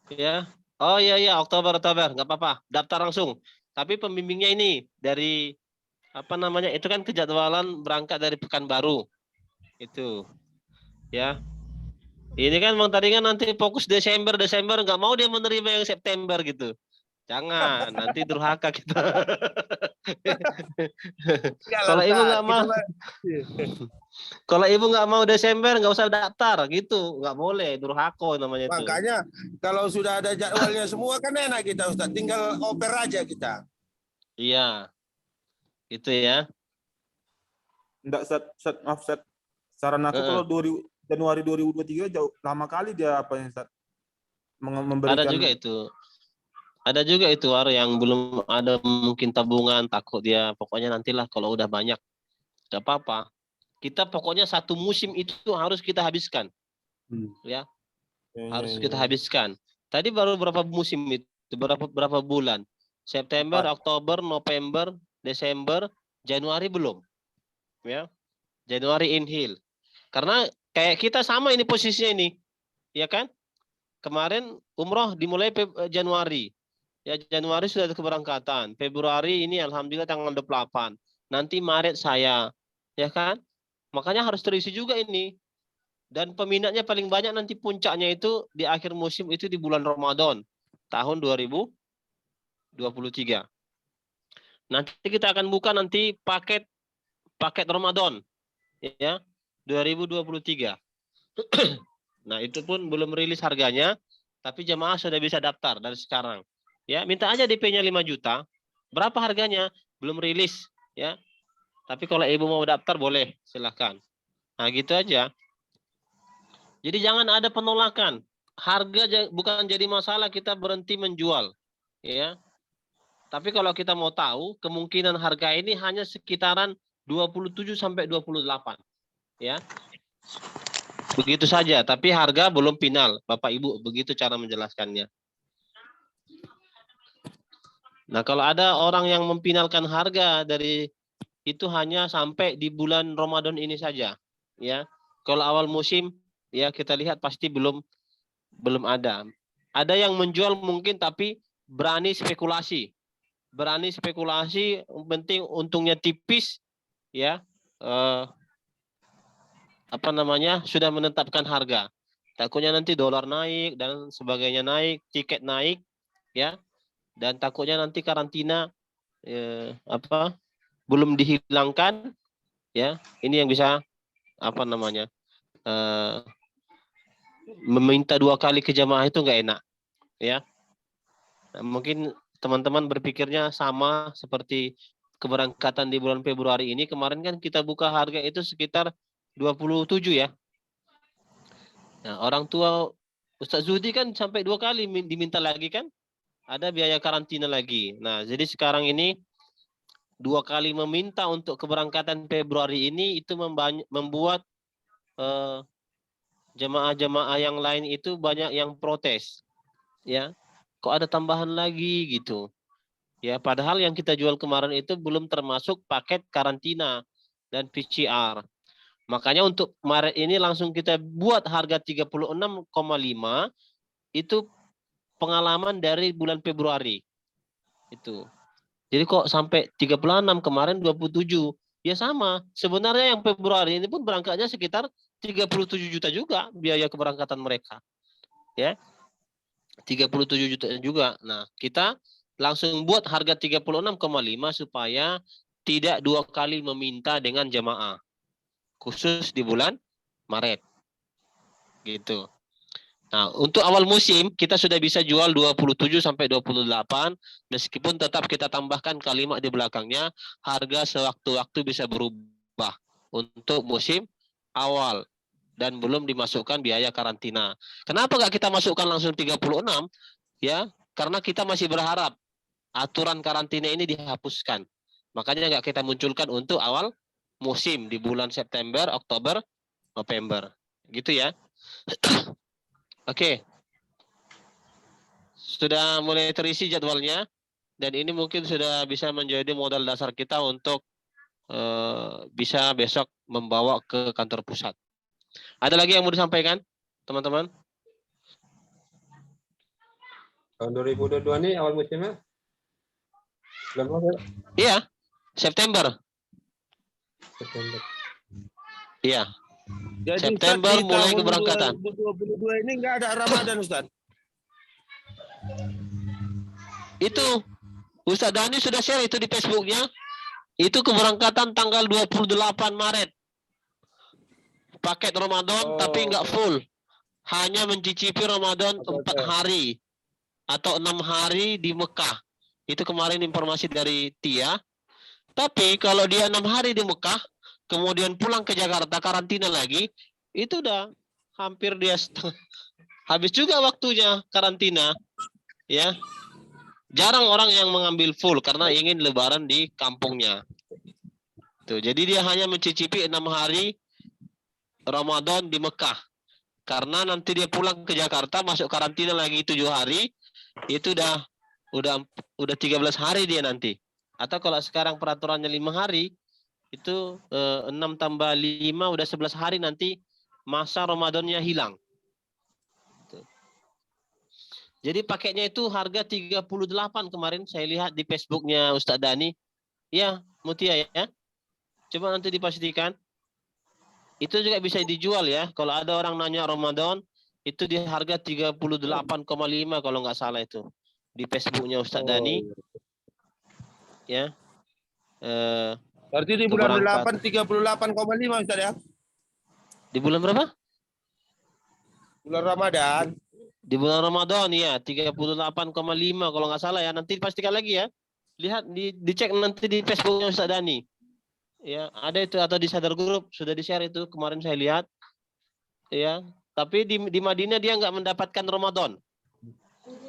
Ya. Oh iya Oktober nggak apa-apa. Daftar langsung. Tapi pembimbingnya ini dari apa namanya? Itu kan kejadwalan berangkat dari Pekanbaru. Itu. Ya. Ini kan Bang Tarigan nanti fokus Desember nggak mau dia menerima yang September gitu. Jangan, nanti durhaka kita. Kalau ibu nggak mau, kalau ibu nggak mau Desember nggak usah daftar gitu, nggak boleh, durhako namanya itu. Makanya kalau sudah ada jadwalnya semua kan enak kita Ustaz, tinggal oper aja kita. Iya, itu ya. Enggak, maaf, saran aku kalau Januari 2023 jauh lama kali dia apa ya, Ustaz? Memberikan... Ada juga itu yang belum ada mungkin tabungan, takut dia. Pokoknya nantilah kalau udah banyak. Gak apa-apa. Kita pokoknya satu musim itu harus kita habiskan. Ya. Harus kita habiskan. Tadi baru berapa musim itu? Berapa bulan? September, Oktober, November, Desember, Januari belum. Ya. Januari inhale. Karena kayak kita sama ini posisinya ini. Ya kan? Kemarin umroh dimulai Januari. Ya Januari sudah ada keberangkatan. Februari ini alhamdulillah tanggal 28. Nanti Maret saya. Ya kan? Makanya harus terisi juga ini. Dan peminatnya paling banyak nanti puncaknya itu di akhir musim itu di bulan Ramadan tahun 2023. Nanti kita akan buka nanti paket Ramadan ya 2023. Nah, itu pun belum rilis harganya, tapi jemaah sudah bisa daftar dari sekarang. Ya, minta aja DP-nya 5 juta. Berapa harganya? Belum rilis, ya. Tapi kalau ibu mau daftar boleh, silahkan. Nah, gitu aja. Jadi jangan ada penolakan. Harga bukan jadi masalah kita berhenti menjual, ya. Tapi kalau kita mau tahu, kemungkinan harga ini hanya sekitaran 27 sampai 28, ya. Begitu saja, tapi harga belum final, Bapak Ibu, begitu cara menjelaskannya. Nah, kalau ada orang yang memfinalkan harga dari itu hanya sampai di bulan Ramadan ini saja, ya. Kalau awal musim, ya kita lihat pasti belum ada. Ada yang menjual mungkin tapi berani spekulasi. Penting untungnya tipis, ya. Sudah menetapkan harga. Takutnya nanti dolar naik dan sebagainya naik, tiket naik, ya. Dan takutnya nanti karantina belum dihilangkan, ya. Ini yang bisa meminta 2 kali ke jamaah itu nggak enak, ya. Nah, mungkin teman-teman berpikirnya sama seperti keberangkatan di bulan Februari ini. Kemarin kan kita buka harga itu sekitar 27 ya. Nah, orang tua Ustaz Zudi kan sampai 2 kali diminta lagi kan? Ada biaya karantina lagi. Nah, jadi sekarang ini 2 kali meminta untuk keberangkatan Februari ini itu membuat jemaah-jemaah yang lain itu banyak yang protes. Ya. Kok ada tambahan lagi gitu. Ya, padahal yang kita jual kemarin itu belum termasuk paket karantina dan PCR. Makanya untuk Maret ini langsung kita buat harga 36,5 itu pengalaman dari bulan Februari. Itu. Jadi kok sampai 36 kemarin 27. Ya sama. Sebenarnya yang Februari ini pun berangkatnya sekitar 37 juta juga biaya keberangkatan mereka. Ya. 37 juta juga. Nah, kita langsung buat harga 36,5 supaya tidak 2 kali meminta dengan jemaah. Khusus di bulan Maret. Gitu. Nah, untuk awal musim kita sudah bisa jual 27 sampai 28 meskipun tetap kita tambahkan kalimat di belakangnya harga sewaktu-waktu bisa berubah untuk musim awal dan belum dimasukkan biaya karantina. Kenapa nggak kita masukkan langsung 36? Ya, karena kita masih berharap aturan karantina ini dihapuskan. Makanya nggak kita munculkan untuk awal musim di bulan September, Oktober, November. Gitu ya. Oke. Sudah mulai terisi jadwalnya dan ini mungkin sudah bisa menjadi modal dasar kita untuk bisa besok membawa ke kantor pusat. Ada lagi yang mau disampaikan, teman-teman? Tahun 2022 nih awal musimnya bulan apa? Iya, September. September. Iya, Jadi September Ustaz, di mulai tahun keberangkatan. 2022 ini nggak ada Ramadan Ustaz. Itu Ustadz Dhani sudah share itu di Facebooknya. Itu keberangkatan tanggal 28 Maret. Paket Ramadan tapi nggak full. Hanya mencicipi Ramadan 4 hari atau 6 hari di Mekah. Itu kemarin informasi dari Tia. Tapi kalau dia 6 hari di Mekah, kemudian pulang ke Jakarta karantina lagi, itu udah hampir dia habis juga waktunya karantina. Ya. Jarang orang yang mengambil full karena ingin lebaran di kampungnya. Tuh, jadi dia hanya mencicipi 6 hari Ramadan di Mekah. Karena nanti dia pulang ke Jakarta masuk karantina lagi 7 hari, itu udah 13 hari dia nanti. Atau kalau sekarang peraturannya 5 hari, itu 6 tambah 5 udah 11 hari nanti masa Ramadannya hilang. Jadi paketnya itu harga 38 kemarin saya lihat di Facebooknya Ustadz Dhani. Ya, Mutia ya. Coba nanti dipastikan. Itu juga bisa dijual ya. Kalau ada orang nanya Ramadan, itu di harga 38,5 kalau nggak salah itu. Di Facebooknya Ustadz Dhani. Ya. Berarti di bulan 8 38,5 Ustaz ya. Di bulan berapa? Bulan Ramadan. Di bulan Ramadan ya 38,5 kalau nggak salah ya. Nanti dipastikan lagi ya. Lihat dicek nanti di Facebooknya Ustadz Dhani. Ya, ada itu atau di Sadar Group sudah di-share itu kemarin saya lihat. Ya, tapi di Madinah dia nggak mendapatkan Ramadan.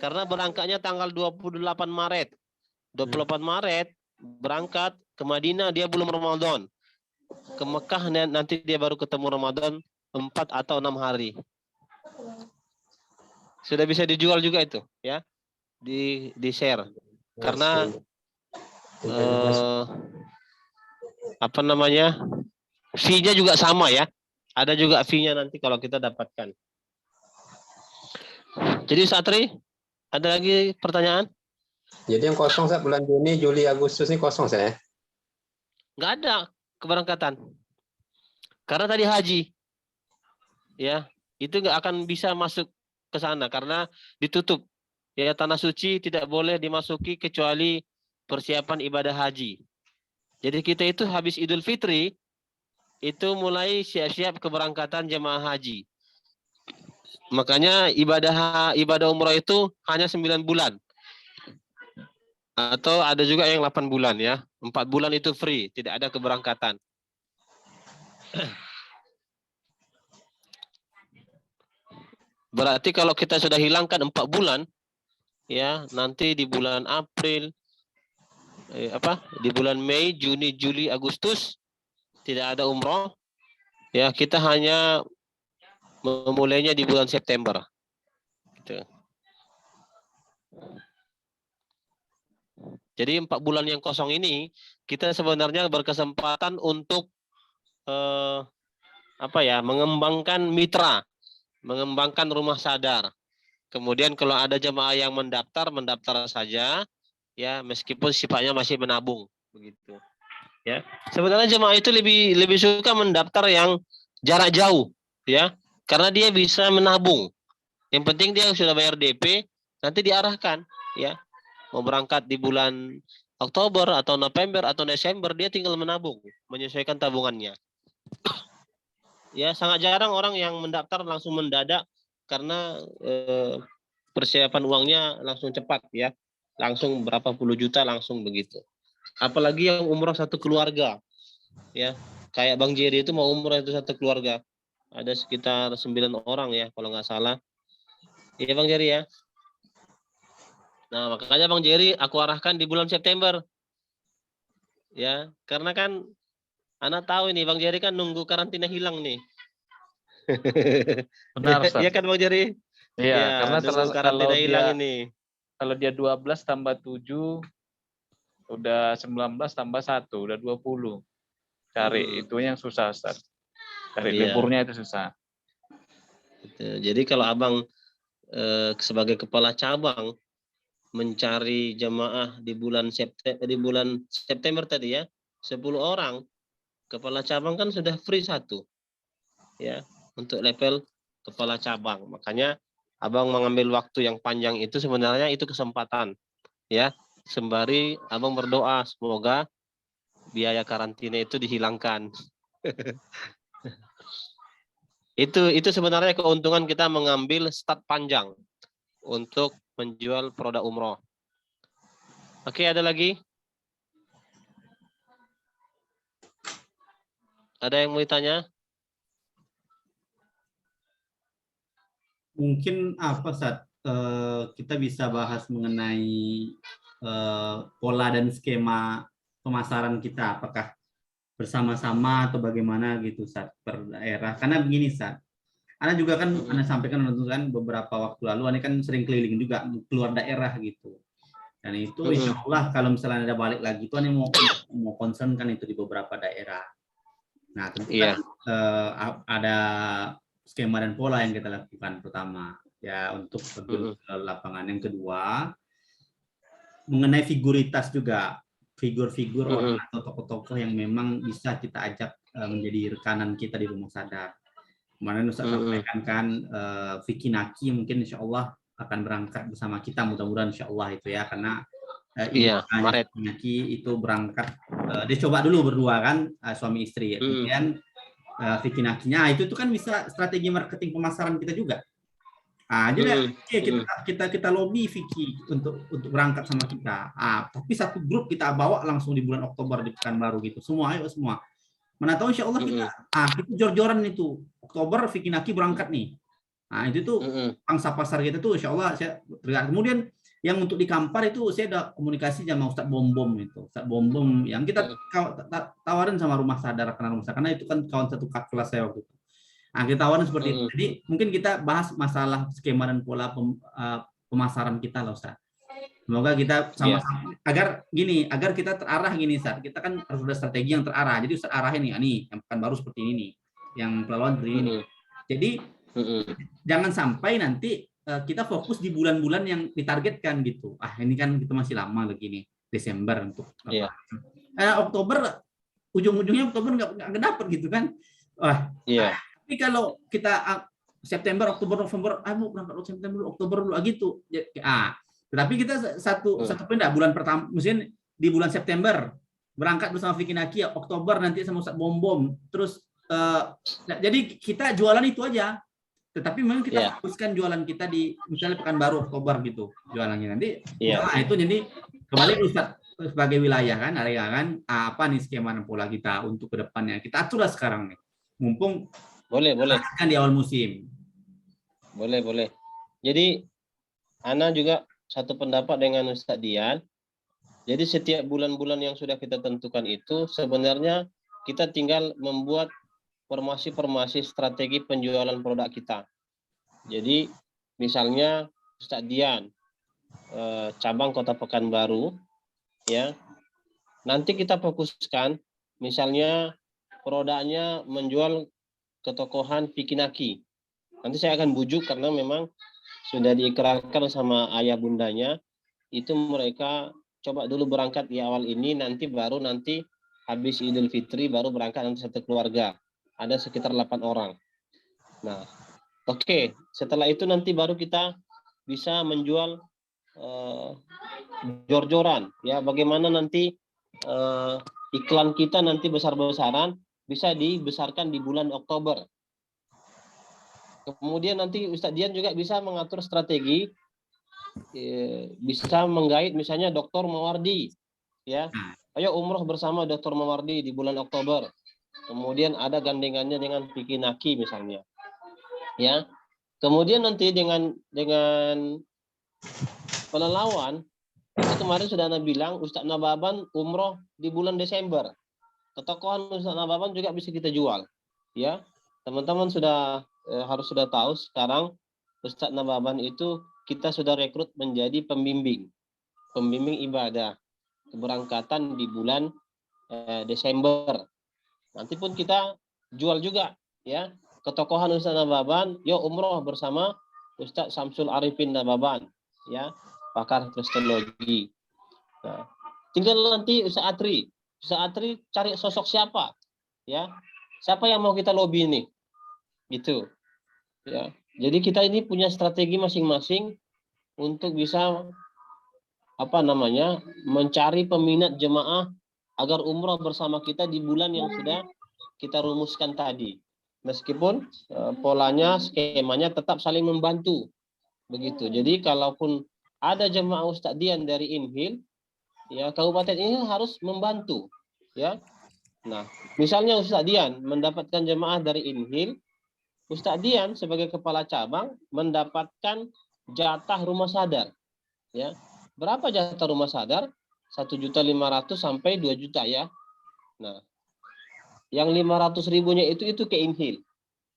Karena berangkatnya tanggal 28 Maret. 28 Maret berangkat ke Madinah dia belum Ramadan. Ke Mekah nanti dia baru ketemu Ramadan 4 atau 6 hari. Sudah bisa dijual juga itu ya. Di share. Karena apa namanya? Fee-nya juga sama ya. Ada juga fee-nya nanti kalau kita dapatkan. Jadi Satri, ada lagi pertanyaan? Jadi yang kosong saat bulan Juni, Juli, Agustus ini kosong saya. Nggak ada keberangkatan. Karena tadi haji. Ya, itu nggak akan bisa masuk ke sana karena ditutup. Ya, tanah suci tidak boleh dimasuki kecuali persiapan ibadah haji. Jadi kita itu habis Idul Fitri itu mulai siap-siap keberangkatan jemaah haji. Makanya ibadah umrah itu hanya 9 bulan. Atau ada juga yang 8 bulan ya. 4 bulan itu free, tidak ada keberangkatan. Berarti kalau kita sudah hilangkan 4 bulan, ya nanti di bulan April, di bulan Mei, Juni, Juli, Agustus tidak ada umroh, ya kita hanya memulainya di bulan September. Gitu. Jadi 4 bulan yang kosong ini kita sebenarnya berkesempatan untuk mengembangkan mitra. Mengembangkan rumah sadar. Kemudian kalau ada jemaah yang mendaftar saja, ya meskipun sifatnya masih menabung, begitu. Ya, sebenarnya jemaah itu lebih suka mendaftar yang jarak jauh, ya, karena dia bisa menabung. Yang penting dia sudah bayar DP, nanti diarahkan, ya, mau berangkat di bulan Oktober atau November atau Desember dia tinggal menabung, menyesuaikan tabungannya. Ya, sangat jarang orang yang mendaftar langsung mendadak karena persiapan uangnya langsung cepat ya. Langsung berapa puluh juta langsung begitu. Apalagi yang umroh satu keluarga. Ya, kayak Bang Jerry itu mau umroh itu satu keluarga. Ada sekitar 9 orang ya kalau nggak salah. Iya Bang Jerry ya. Nah, makanya Bang Jerry aku arahkan di bulan September. Ya, karena kan Anak tahu ini Bang Jerry kan nunggu karantina hilang nih. Benar, Ustaz. Iya kan Bang Jerry? Iya, Ya, karena karantina hilang ini. Kalau dia 12 tambah 7 udah 19 tambah 1 udah 20. cari itu yang susah, Ustaz. Cari Iya. liburnya itu susah. Gitu. Jadi kalau abang sebagai kepala cabang mencari jemaah di bulan September tadi ya, 10 orang, kepala cabang kan sudah free 1 ya untuk level kepala cabang. Makanya abang mengambil waktu yang panjang itu sebenarnya itu kesempatan ya, sembari abang berdoa semoga biaya karantina itu dihilangkan. Itu sebenarnya keuntungan kita mengambil start panjang untuk menjual produk umroh. Oke, ada lagi? Ada yang mau ditanya? Mungkin apa Ustaz, kita bisa bahas mengenai pola dan skema pemasaran kita, apakah bersama-sama atau bagaimana gitu Ustaz per daerah. Karena begini Ustaz, Ana juga kan Ana sampaikan kan beberapa waktu lalu Ana kan sering keliling juga keluar daerah gitu. Dan itu insya Allah kalau misalnya ada balik lagi itu Ana mau concern kan itu di beberapa daerah. Nah, tentu kan ada skema dan pola yang kita lakukan pertama ya untuk lapangan. Yang kedua mengenai figuritas juga, figur-figur orang atau tokoh-tokoh yang memang bisa kita ajak menjadi rekanan kita di Rumah Sadar. Kemarin Ustaz sampaikan kan Vicky Naki mungkin insya Allah akan berangkat bersama kita, mudah-mudahan insya Allah itu ya, karena Vicky Naki itu berangkat, dia coba dulu berdua kan suami istri, kemudian Vicky Nakinya itu kan bisa strategi marketing pemasaran kita juga. Jadi kita lobby Vicky untuk berangkat sama kita. Tapi satu grup kita bawa langsung di bulan Oktober di Pekanbaru gitu. Semua ayo semua. Mana tahu insya Allah kita jor-joran itu Oktober Vicky Naki berangkat nih. Itu tuh pangsa pasar kita tuh insya Allah saya terlihat. Kemudian yang untuk di Kampar itu saya ada komunikasi sama Ustadz Bom itu. Ustadz Bom yang kita tawarin sama Rumah Sadar, karena itu kan kawan satu kelas saya waktu itu. Kita tawarin seperti itu. Jadi mungkin kita bahas masalah skema dan pola pemasaran kita lah Ustaz. Semoga kita sama-sama agar kita terarah gini Ustaz. Kita kan harus ada strategi yang terarah. Jadi Ustaz arahin nih yang Pekanbaru seperti ini nih, yang Pelalawan seperti ini. Jadi jangan sampai nanti kita fokus di bulan-bulan yang ditargetkan gitu. Ini kan kita masih lama lagi nih, Desember untuk Oktober, ujung-ujungnya Oktober nggak dapet gitu kan. Tapi kalau kita September, Oktober, November, berangkat September, Oktober dulu gitu. Tetapi kita satu pindah bulan pertama, mungkin di bulan September berangkat bersama Vicky Naki, Oktober nanti sama Ustadz Bom. Terus jadi kita jualan itu aja. Tetapi memang kita fokuskan jualan kita di misalnya Pekanbaru Oktober gitu jualannya nanti. Itu jadi kembali Ustadz sebagai wilayah kan, area kan, apa nih skema dan pola kita untuk kedepannya. Kita atur lah sekarang nih. Mumpung boleh kan di awal musim. Boleh. Jadi Ana juga satu pendapat dengan Ustadz Dian. Jadi setiap bulan-bulan yang sudah kita tentukan itu sebenarnya kita tinggal membuat formasi strategi penjualan produk kita. Jadi misalnya Ustadz Dian cabang Kota Pekanbaru ya. Nanti kita fokuskan misalnya produknya menjual ketokohan Vicky Naki. Nanti saya akan bujuk karena memang sudah diikrarkan sama ayah bundanya, itu mereka coba dulu berangkat di awal ini, nanti habis Idul Fitri baru berangkat nanti satu keluarga. Ada sekitar 8 orang. Nah, oke. Setelah itu nanti baru kita bisa menjual jor-joran. Ya, bagaimana nanti iklan kita nanti besar-besaran bisa dibesarkan di bulan Oktober. Kemudian nanti Ustadz Dian juga bisa mengatur strategi, bisa menggait misalnya Dr. Mawardi, ya, ayo umroh bersama Dr. Mawardi di bulan Oktober. Kemudian ada gandengannya dengan Vicky Naki misalnya, ya. Kemudian nanti dengan Pelalawan, itu kemarin sudah Anda bilang Ustadz Nababan umroh di bulan Desember. Ketokohan Ustadz Nababan juga bisa kita jual, ya. Teman-teman harus sudah tahu sekarang Ustadz Nababan itu kita sudah rekrut menjadi pembimbing ibadah keberangkatan di bulan Desember Nanti pun kita jual juga ya ketokohan Ustaz Nababan, yuk umroh bersama Ustaz Samsul Arifin Nababan ya, pakar kristologi. Nah, tinggal nanti Ustaz Atri cari sosok siapa ya, siapa yang mau kita lobby nih gitu ya. Jadi kita ini punya strategi masing-masing untuk bisa mencari peminat jemaah agar umroh bersama kita di bulan yang sudah kita rumuskan tadi. Meskipun polanya, skemanya tetap saling membantu. Begitu. Jadi kalaupun ada jemaah Ustadz Dian dari Inhil, ya kabupaten ini harus membantu, ya. Nah, misalnya Ustadz Dian mendapatkan jemaah dari Inhil, Ustadz Dian sebagai kepala cabang mendapatkan jatah rumah sadar, ya. Berapa jatah rumah sadar? 1.500.000 sampai 2 juta ya. Nah, yang 500.000-nya itu ke Inhil.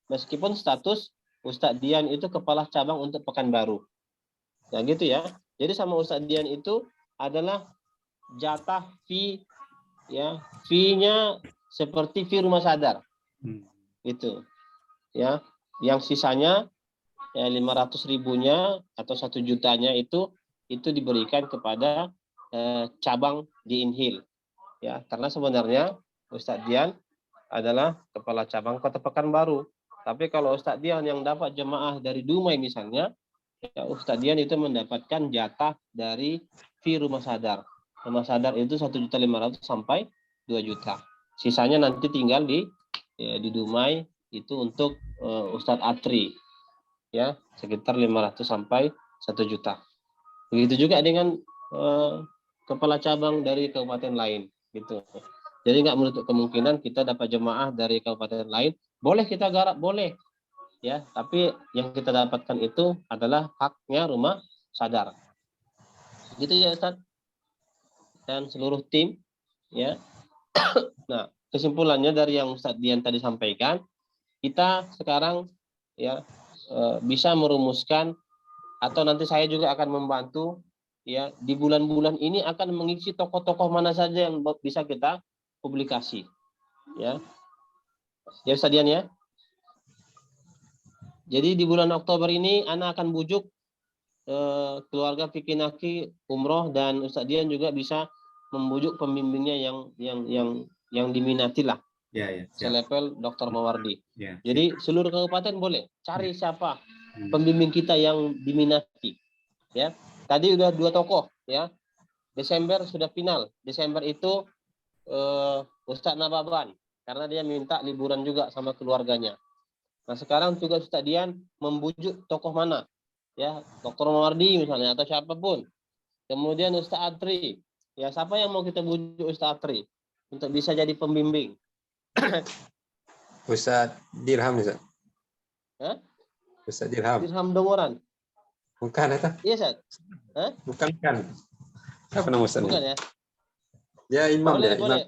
Meskipun status Ustadz Dian itu kepala cabang untuk Pekanbaru. Ya gitu ya. Jadi sama Ustadz Dian itu adalah jatah fee ya, fee-nya seperti fee rumah sadar. Gitu. Ya, yang sisanya ya 500.000-nya atau 1 jutanya itu diberikan kepada cabang di Inhil. Ya, karena sebenarnya Ustadz Dian adalah kepala cabang Kota Pekanbaru. Tapi kalau Ustadz Dian yang dapat jemaah dari Dumai misalnya, ya Ustadz Dian itu mendapatkan jatah dari fee rumah sadar. Rumah sadar itu 1.500.000 sampai 2 juta. Sisanya nanti tinggal di Dumai itu untuk Ustadz Atri. Ya, sekitar 500 sampai 1 juta. Begitu juga dengan kepala cabang dari kabupaten lain gitu. Jadi nggak menutup kemungkinan kita dapat jemaah dari kabupaten lain. Boleh kita garap, boleh. Ya, tapi yang kita dapatkan itu adalah haknya rumah sadar. Gitu ya Ustaz. Dan seluruh tim ya. Nah, kesimpulannya dari yang Ustaz Dian tadi sampaikan, kita sekarang ya bisa merumuskan atau nanti saya juga akan membantu ya di bulan-bulan ini akan mengisi tokoh-tokoh mana saja yang bisa kita publikasi ya. Ya Ustaz Dian ya. Jadi di bulan Oktober ini Ana akan bujuk keluarga Fikinaki umroh dan Ustaz Dian juga bisa membujuk pembimbingnya yang diminati lah. Ya, ya. Selevel Dr. Mawardi. Ya. Jadi seluruh kabupaten boleh cari siapa pembimbing kita yang diminati. Ya. Tadi udah 2 tokoh ya. Desember sudah final. Desember itu Ustadz Nababan karena dia minta liburan juga sama keluarganya. Nah, sekarang juga Ustadz Dian membujuk tokoh mana? Ya, Dr. Mawardi misalnya atau siapapun. Kemudian Ustadz Atri. Ya, siapa yang mau kita bujuk Ustadz Atri untuk bisa jadi pembimbing? Ustadz Dirham, Ustaz. Hah? Ustadz Dirham. Dirham Dongoran. Bukan itu? Iya, Ustaz. Hah? Bukan. Apa nama Ustadz? Bukan ya? Ya, imam Boleh, dia. boleh.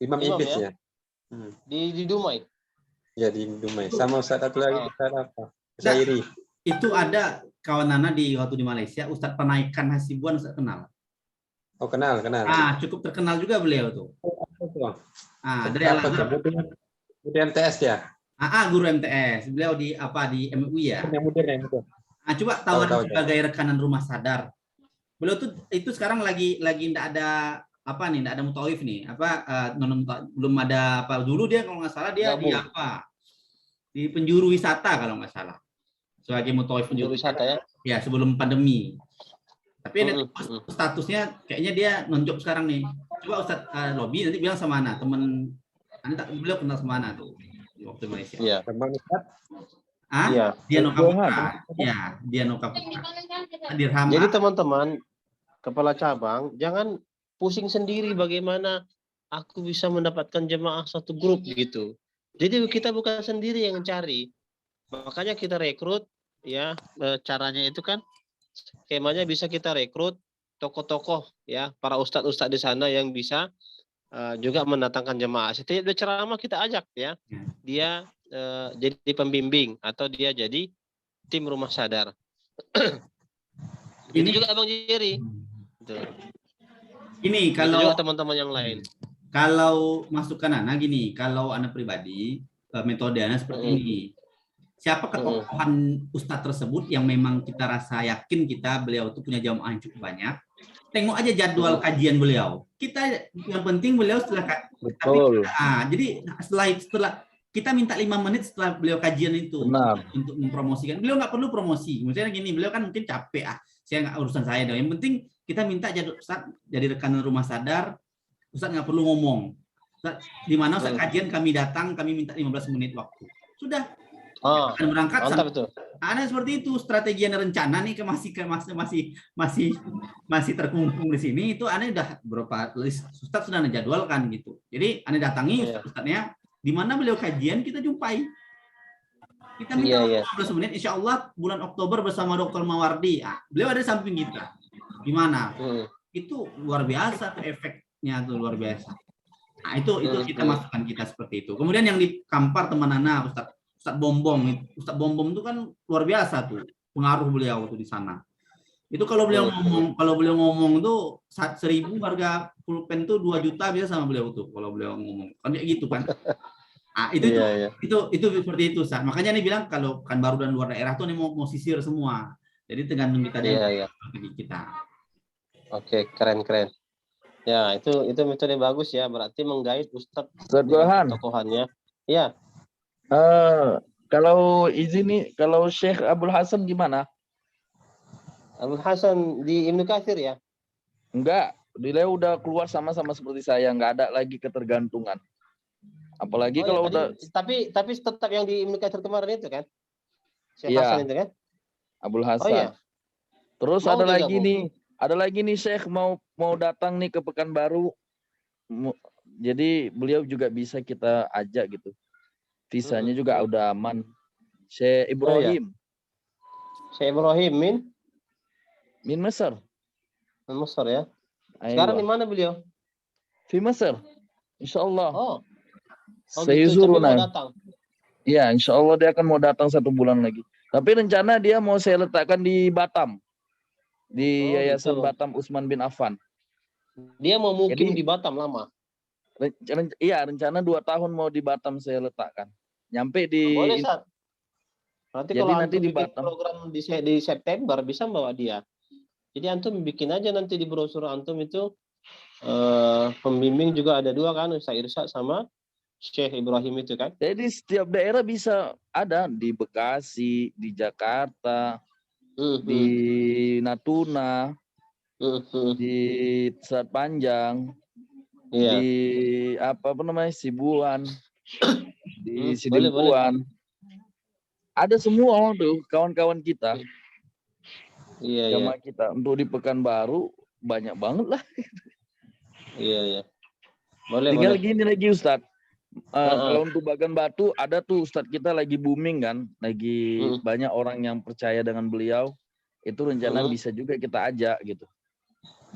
Imam Iblis ya. Di Dumai. Ya, di Dumai. Sama Ustadz satu lagi, Ustadz apa? Zairi. Itu ada kawan Nana waktu di Malaysia, Ustadz Penaikan Hasibuan, Ustadz kenal. Oh, kenal. Cukup terkenal juga beliau tuh. Dari Apa tuh? Guru MTS ya? Guru MTS. Beliau di MUI ya. Yang muda. Coba tawaran sebagai rekanan rumah sadar. Beliau tuh itu sekarang lagi enggak ada enggak ada mutawaif nih. Belum ada apa. Dulu dia kalau nggak salah dia di penjuru wisata kalau nggak salah. Sebagai mutawaif penjuru wisata ya. Ya, sebelum pandemi. Tapi statusnya kayaknya dia nonjok sekarang nih. Coba Ustadz lobby nanti bilang sama Ana, temen Anda beliau kenal sama Ana tuh di waktu Malaysia. Iya. Iya. Dia Nokapuka. Ya, dia Nokapuka. Dirham. Jadi teman-teman kepala cabang jangan pusing sendiri bagaimana aku bisa mendapatkan jemaah satu grup gitu. Jadi kita bukan sendiri yang cari. Makanya kita rekrut ya, caranya itu kan skemanya bisa kita rekrut tokoh-tokoh ya, para ustadz-ustadz di sana yang bisa juga mendatangkan jemaah. Setiap ada ceramah kita ajak ya. Dia jadi pembimbing atau dia jadi tim rumah sadar. Ini juga Abang Jerry. Ini kalau juga teman-teman yang lain. Kalau masukan Ana gini, kalau Ana pribadi metode Ana seperti ini. Siapa ketokohan ustadz tersebut yang memang kita rasa yakin beliau itu punya jamaah yang cukup banyak. Tengok aja jadwal kajian beliau. Kita yang penting beliau setelah Betul. jadi setelah kita minta 5 menit setelah beliau kajian itu. Benar. Untuk mempromosikan. Beliau nggak perlu promosi. Misalnya gini, beliau kan mungkin capek saya nggak urusan saya dong. Yang penting kita minta Ustadz jadi rekanan rumah sadar. Ustadz nggak perlu ngomong. Ustadz, di mana Ustadz kajian kami datang, kami minta 15 menit waktu. Sudah. Akan berangkat. Mantap itu. Ada seperti itu strategi yang rencana nih masih terkungkung di sini. Itu Anda udah berapa list Ustadz sudah menjadwalkan gitu. Jadi Anda datangi Ustadznya di mana beliau kajian kita jumpai. Kita minta 15 menit, insya Allah bulan Oktober bersama Dr. Mawardi. Beliau ada di samping kita. Gimana? Itu luar biasa tuh efeknya tuh luar biasa. Nah itu kita masukkan kita seperti itu. Kemudian yang di Kampar teman Ana Ustadz Bombom. Ustadz Bombom itu kan luar biasa tuh pengaruh beliau tuh di sana. Itu kalau beliau ngomong tuh 1.000 harga pulpen tuh 2 juta bisa sama beliau tuh kalau beliau ngomong. Kan kayak gitu kan. Itu seperti itu, Ustaz. Makanya nih bilang kalau kan baru dan luar daerah tuh nih mau sisir semua. Jadi tergantung kita kita. Oke, keren. Ya, itu metode bagus ya. Berarti menggait Ustadz tokohannya. Iya. Kalau izin nih, kalau Syekh Abdul Hasan gimana? Abdul Hasan di Ibnu Katsir ya? Enggak, beliau udah keluar sama-sama seperti saya, nggak ada lagi ketergantungan. Apalagi kalau udah. Tapi tetap yang di Ibnu Katsir kemarin itu kan? Syekh Iya. Hasan itu kan? Abdul Hasan. Oh iya. Terus ada lagi nih Syekh mau datang nih ke Pekanbaru. Jadi beliau juga bisa kita ajak gitu. Visanya juga udah aman. Syekh Ibrahim. Syekh Ibrahim Min Mesir. Min Mesir ya. Sekarang di mana beliau? Di Mesir. Insyaallah. Saya gitu, mau datang. Iya, insyaallah dia akan mau datang 1 bulan lagi. Tapi rencana dia mau saya letakkan di Batam. Di Yayasan Batam Utsman bin Affan. Dia mau mukim di Batam lama. Iya, rencana 2 tahun mau di Batam saya letakkan. Nyampe di. Boleh, Sat. Nanti jadi kalau nanti antum di bikin Batam. program di September bisa bawa dia. Jadi antum bikin aja nanti di brosur antum itu pembimbing juga ada 2 kan, Ustaz Irsyad sama Syekh Ibrahim itu kan. Jadi setiap daerah bisa ada di Bekasi, di Jakarta, di Natuna, di Selat Panjang. Di apa namanya Sibuan, di Sidimpuan, ada semua tuh kawan-kawan kita, sama kita. Untuk di Pekanbaru banyak banget lah. Iya. Boleh. Tinggal gini lagi Ustadz, kalau untuk Bagan Batu ada tuh Ustadz kita lagi booming kan, lagi banyak orang yang percaya dengan beliau. Itu rencana bisa juga kita ajak gitu.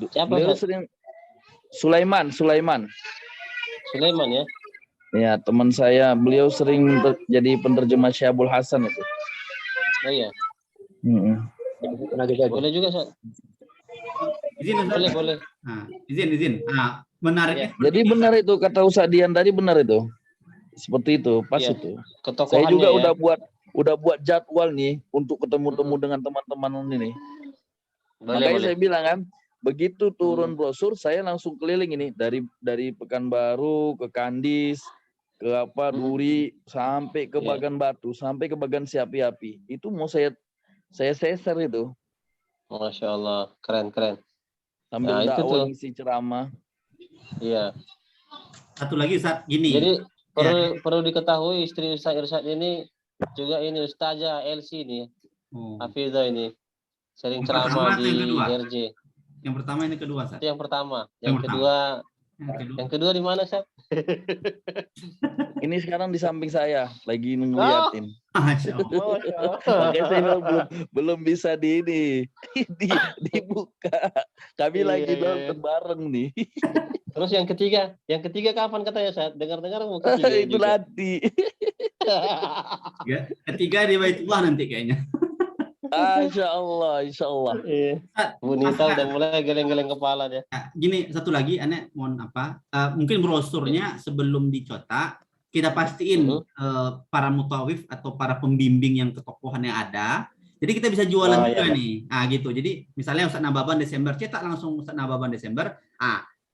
Siapa beliau sering Sulaiman ya? Ya, teman saya. Beliau sering jadi penerjemah Syekh Abdul Hasan itu. Oh iya. Boleh juga, Ustaz. Izin, Ustaz. Boleh. Nah, izin. Nah, menariknya. Jadi benar itu kata Ustaz Dian tadi, benar itu. Seperti itu, pas itu. Saya juga udah buat jadwal nih untuk ketemu-temu dengan teman-teman ini. Makanya saya bilang kan, begitu turun brosur, saya langsung keliling ini dari Pekanbaru ke Kandis, ke Duri, sampai ke Bagan Batu, sampai ke Bagan Siapi-api. Itu mau saya seser itu. Masya Allah, keren. Sambil dakwah ngisi ceramah. Iya. Satu lagi Ustaz, gini. Jadi perlu diketahui istri Ustaz Irsyad ini juga ini Ustazah Elsie nih, Hafizah ini sering ceramah di RJ. Yang pertama ini kedua, Sat. Itu yang pertama. Yang kedua di mana, Sat? Ini sekarang di samping saya, lagi ngeliatin. Masya Allah. Makanya saya belum bisa dibuka. Kami lagi nonton bareng nih. Terus yang ketiga kapan katanya, Sat? Dengar-dengar mau ketiga. Itu nanti. Ketiga di Baitullah nanti kayaknya. Insya Allah, insya Allah. Iya. Bu Nita udah mulai geleng-geleng kepala dia. Gini, satu lagi, aneh mohon apa? Mungkin brosurnya sebelum dicetak kita pastiin para mutawif atau para pembimbing yang ketokohannya ada. Jadi kita bisa jualan juga nih. Gitu. Jadi misalnya Ustaz Nababan Desember, cetak langsung Ustaz Nababan Desember.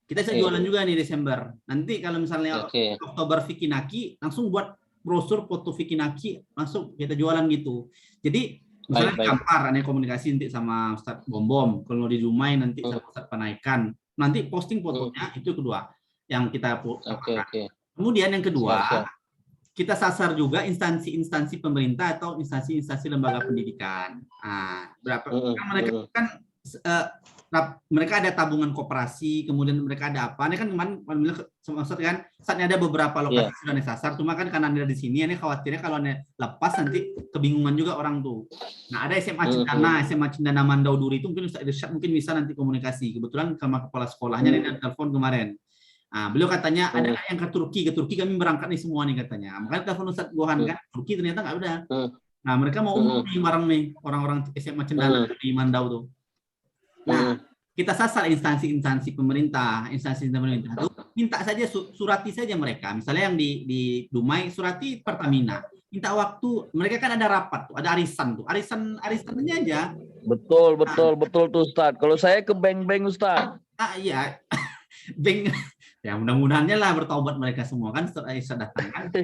Kita bisa jualan juga nih Desember. Nanti kalau misalnya Oktober Fikinaki, langsung buat brosur foto Fikinaki, langsung kita jualan gitu. Jadi misalnya kampar, aneh komunikasi nanti sama Ustaz Bom, kalau di Zumai nanti sama Ustaz Panaikan, nanti posting fotonya itu kedua yang kita Kemudian yang kedua, kita sasar juga instansi-instansi pemerintah atau instansi-instansi lembaga pendidikan. Mereka kan mereka ada tabungan koperasi, kemudian mereka ada apa? Ini kan kemarin maksud kan, saatnya ada beberapa lokasi sudah disasar, cuma kan karena ada di sini, ini khawatirnya kalau lepas nanti kebingungan juga orang tuh. Nah ada SMA Cendana Mandau Duri itu mungkin bisa nanti komunikasi. Kebetulan sama kepala sekolahnya dia ada telepon kemarin. Beliau katanya ada yang ke Turki kami berangkat nih semua nih katanya. Makanya telepon Ustadz Gohan kan, Turki ternyata nggak ada. Nah mereka mau umroh nih bareng nih orang-orang SMA Cendana di Mandau tuh. Nah, kita sasar instansi-instansi pemerintah itu minta saja surati saja mereka. Misalnya yang di Dumai surati Pertamina. Minta waktu, mereka kan ada rapat tuh, ada arisan tuh. Arisannya aja. Betul tuh Ustaz. Kalau saya ke bank Ustaz. Iya. Bank ya mudah-mudahannya lah bertaubat mereka semua kan setelah Aisyah datang kan.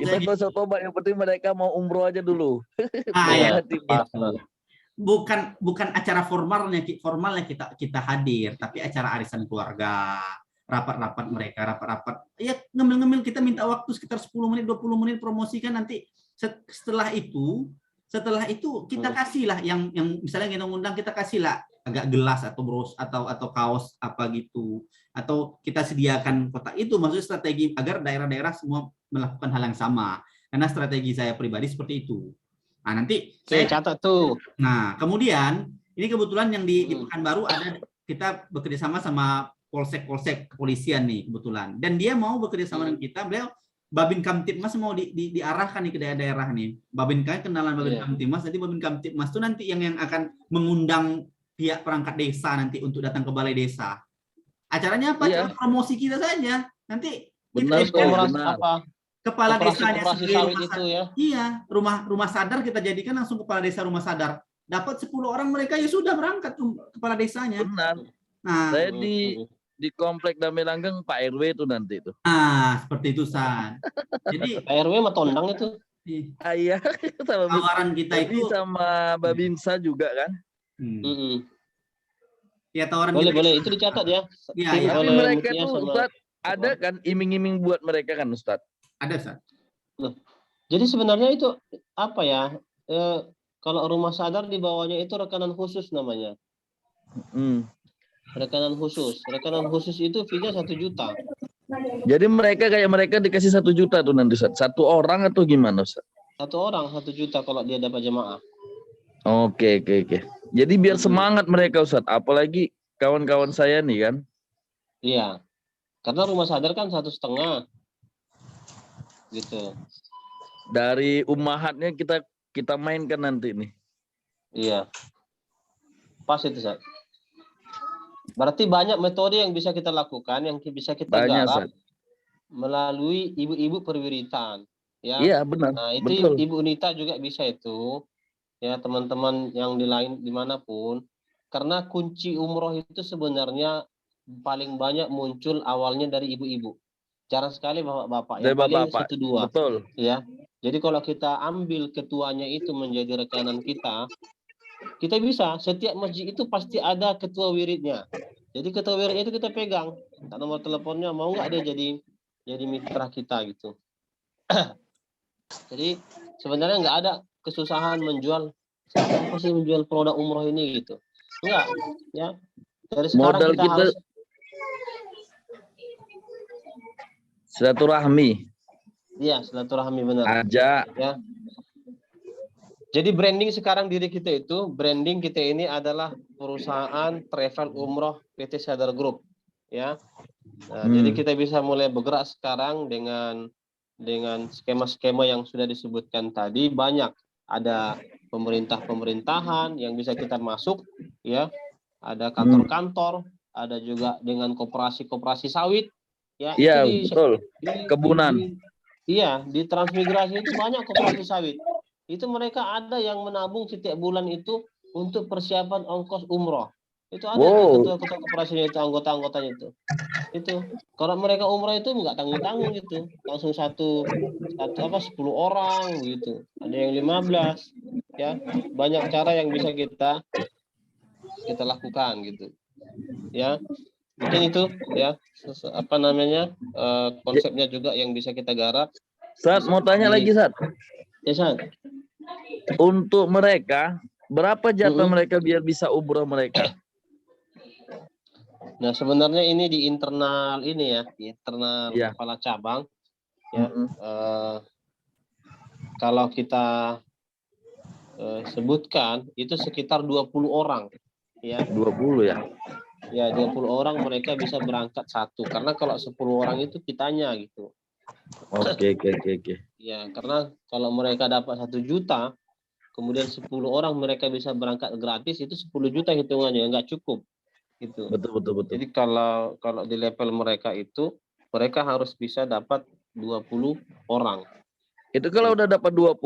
Kita nggak usah tobat, yang penting mereka mau umroh aja dulu. Bukan acara formalnya kita hadir, tapi acara arisan keluarga, rapat-rapat mereka, rapat-rapat ya ngemil-ngemil, kita minta waktu sekitar 10 menit 20 menit promosikan, nanti setelah itu kita kasihlah yang misalnya kita ngundang, kita kasihlah agak gelas atau bros atau kaos apa gitu, atau kita sediakan kotak itu, maksudnya strategi agar daerah-daerah semua melakukan hal yang sama, karena strategi saya pribadi seperti itu. Nah, nanti saya catat tuh. Nah, kemudian ini kebetulan yang di Pekanbaru ada, kita bekerja sama sama polsek kepolisian nih kebetulan. Dan dia mau bekerja sama dengan kita, beliau Babin Kamtibmas mau diarahkan nih ke daerah-daerah nih. Kenalan Babin Kamtibmas, nanti Babin Kamtibmas itu nanti yang akan mengundang pihak perangkat desa nanti untuk datang ke balai desa. Acaranya apa? Acara promosi kita saja. Nanti kepala desanya rumah sadar kita jadikan langsung kepala desa rumah sadar. Dapat 10 orang mereka ya sudah berangkat kepala desanya. Benar. Nah, saya di komplek Damai Langgeng Pak RW itu nanti itu. Seperti itu San. Jadi Pak RW mah tondang itu. Iya, tawaran kita itu sama Babinsa juga kan. Ya tawaran boleh itu dicatat ya. Iya. Tapi mereka tuh Ustaz ada kan iming-iming buat mereka kan Ustaz. Ada, Ustaz. Jadi sebenarnya itu apa ya? Kalau rumah sadar di bawahnya itu rekanan khusus namanya. Rekanan khusus itu fee-nya 1 juta. Jadi mereka dikasih 1 juta tuh nanti Ustaz. Satu orang atau gimana Ustaz? Satu orang 1 juta kalau dia dapat jemaah. Oke. Jadi biar semangat mereka Ustaz. Apalagi kawan-kawan saya nih kan. Iya. Karena rumah sadar kan 1,5 gitu. Dari ummahatnya kita mainkan nanti nih. Iya. Pas itu, Ustaz. Berarti banyak metode yang bisa kita lakukan, yang bisa kita garap melalui ibu-ibu perwiritan. Ya. Iya, benar. Nah, itu betul. Ibu Nita juga bisa itu. Ya, teman-teman yang dimanapun. Karena kunci umroh itu sebenarnya paling banyak muncul awalnya dari ibu-ibu. Jarang sekali bapak-bapak, yang paling 1-2. Betul. Ya. Jadi kalau kita ambil ketuanya itu menjadi rekanan kita bisa, setiap masjid itu pasti ada ketua wiridnya. Jadi ketua wiridnya itu kita pegang, nomor teleponnya, mau nggak dia jadi mitra kita gitu. Jadi sebenarnya nggak ada kesusahan menjual produk umroh ini gitu. Enggak, ya. Dari sekarang modal kita harus silaturahmi. Iya, silaturahmi benar. Aja. Ya. Jadi branding sekarang diri kita itu, branding kita ini adalah perusahaan travel umroh PT Sadar Group, ya. Nah, jadi kita bisa mulai bergerak sekarang dengan skema-skema yang sudah disebutkan tadi. Banyak, ada pemerintah-pemerintahan yang bisa kita masuk, ya. Ada kantor-kantor, ada juga dengan koperasi-koperasi sawit, ya. Iya, Itu betul. Kebunan. Iya, di transmigrasi itu banyak koperasi sawit. Itu mereka ada yang menabung setiap bulan itu untuk persiapan ongkos umroh. Itu ada tuh ketua-ketua koperasinya itu, anggota-anggotanya itu. Itu kalau mereka umroh itu nggak tanggung-tanggung gitu, langsung satu 10 orang gitu, ada yang 15, ya. Banyak cara yang bisa kita lakukan gitu, ya. Mungkin itu, ya, apa namanya, konsepnya juga yang bisa kita garap. Sat, mau tanya lagi, Sat. Ya, Sat. Untuk mereka, berapa jatah mereka biar bisa umroh mereka? Nah, sebenarnya ini di internal ini ya, di internal Ya. kepala cabang, ya. Kalau kita sebutkan itu sekitar 20 orang, ya. 20 ya. Ya, 20 orang mereka bisa berangkat satu. Karena kalau 10 orang itu kitanya gitu. Oke. Ya, karena kalau mereka dapat 1 juta, kemudian 10 orang mereka bisa berangkat gratis, itu 10 juta hitungannya, nggak cukup. Gitu. Betul. Jadi kalau di level mereka itu, mereka harus bisa dapat 20 orang. Itu kalau udah dapat 20,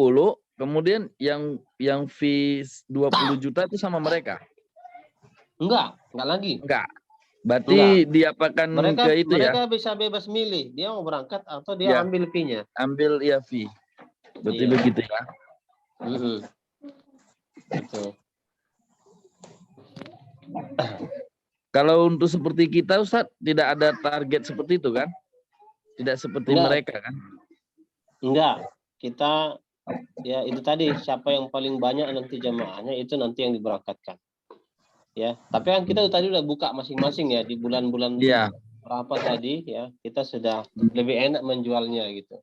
kemudian yang fee 20 juta itu sama mereka? Enggak lagi. Enggak. Berarti diapakan mereka, ke itu mereka ya? bisa bebas milih, dia mau berangkat atau dia ambil fee-nya. Ambil ya fee. Berarti begitu ya. Gitu. Kalau untuk seperti kita, Ustadz, tidak ada target seperti itu kan? Tidak seperti mereka kan? Enggak. Kita, ya itu tadi, siapa yang paling banyak nanti jamaahnya, itu nanti yang diberangkatkan. Ya, tapi kan kita tadi udah buka masing-masing ya, di bulan-bulan berapa tadi, ya, kita sudah lebih enak menjualnya gitu.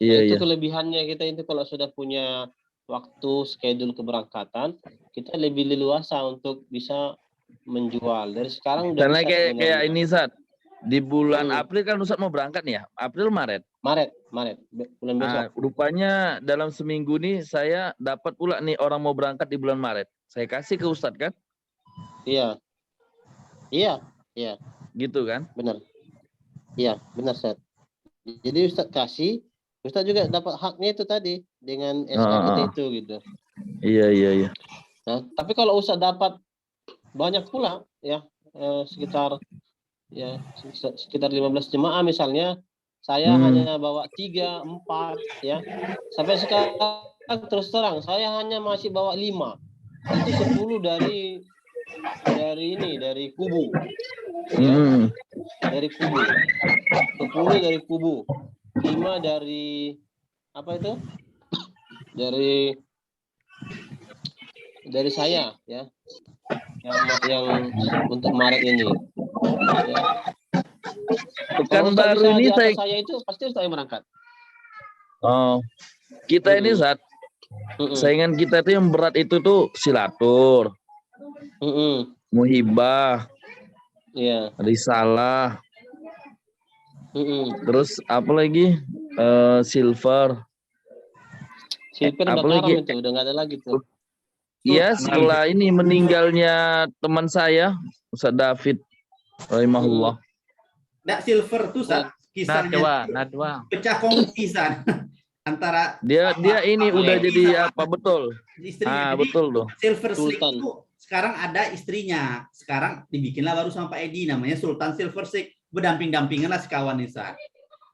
Nah, itu kelebihannya kita itu kalau sudah punya waktu, schedule keberangkatan, kita lebih leluasa untuk bisa menjual. Dari sekarang udah Karena bisa kayak ini, Sat. Di bulan April kan Ustadz mau berangkat nih ya? April, Maret? Maret. Bulan besok. Rupanya dalam seminggu nih saya dapat pula nih orang mau berangkat di bulan Maret. Saya kasih ke Ustadz kan? Iya. Gitu kan? Benar. Iya, benar, Ustadz. Jadi Ustadz kasih, Ustadz juga dapat haknya itu tadi dengan SKKT itu gitu. Iya. Nah, tapi kalau Ustadz dapat banyak pula ya, sekitar 15 jemaah misalnya, saya hanya bawa 3, 4 ya. Sampai sekarang terus terang saya hanya masih bawa 5. Itu 10 dari kubu. Ya. Dari kubu. 10 dari kubu. 5 dari apa itu? Dari saya ya. Yang untuk Maret ini. Ya. Pekan baru ini saya itu pasti saya berangkat. Oh, kita ini Zat, saingan kita itu yang berat itu tuh silatur, muhibah, risalah, terus apa lagi, silver. Silver udah karam itu, udah nggak ada lagi tuh. Iya, setelah ini meninggalnya teman saya, Ustaz David, rahimahullah. Nggak, silver tuh kisahnya Nadwa. pecah kongsi antara dia ini udah jadi apa betul? Istrinya. Betul loh. Silver Stick itu sekarang ada istrinya. Sekarang dibikinlah baru sama Pak Edi, namanya Sultan Silver Stick. Berdamping-dampingan lah sekawan Nisa.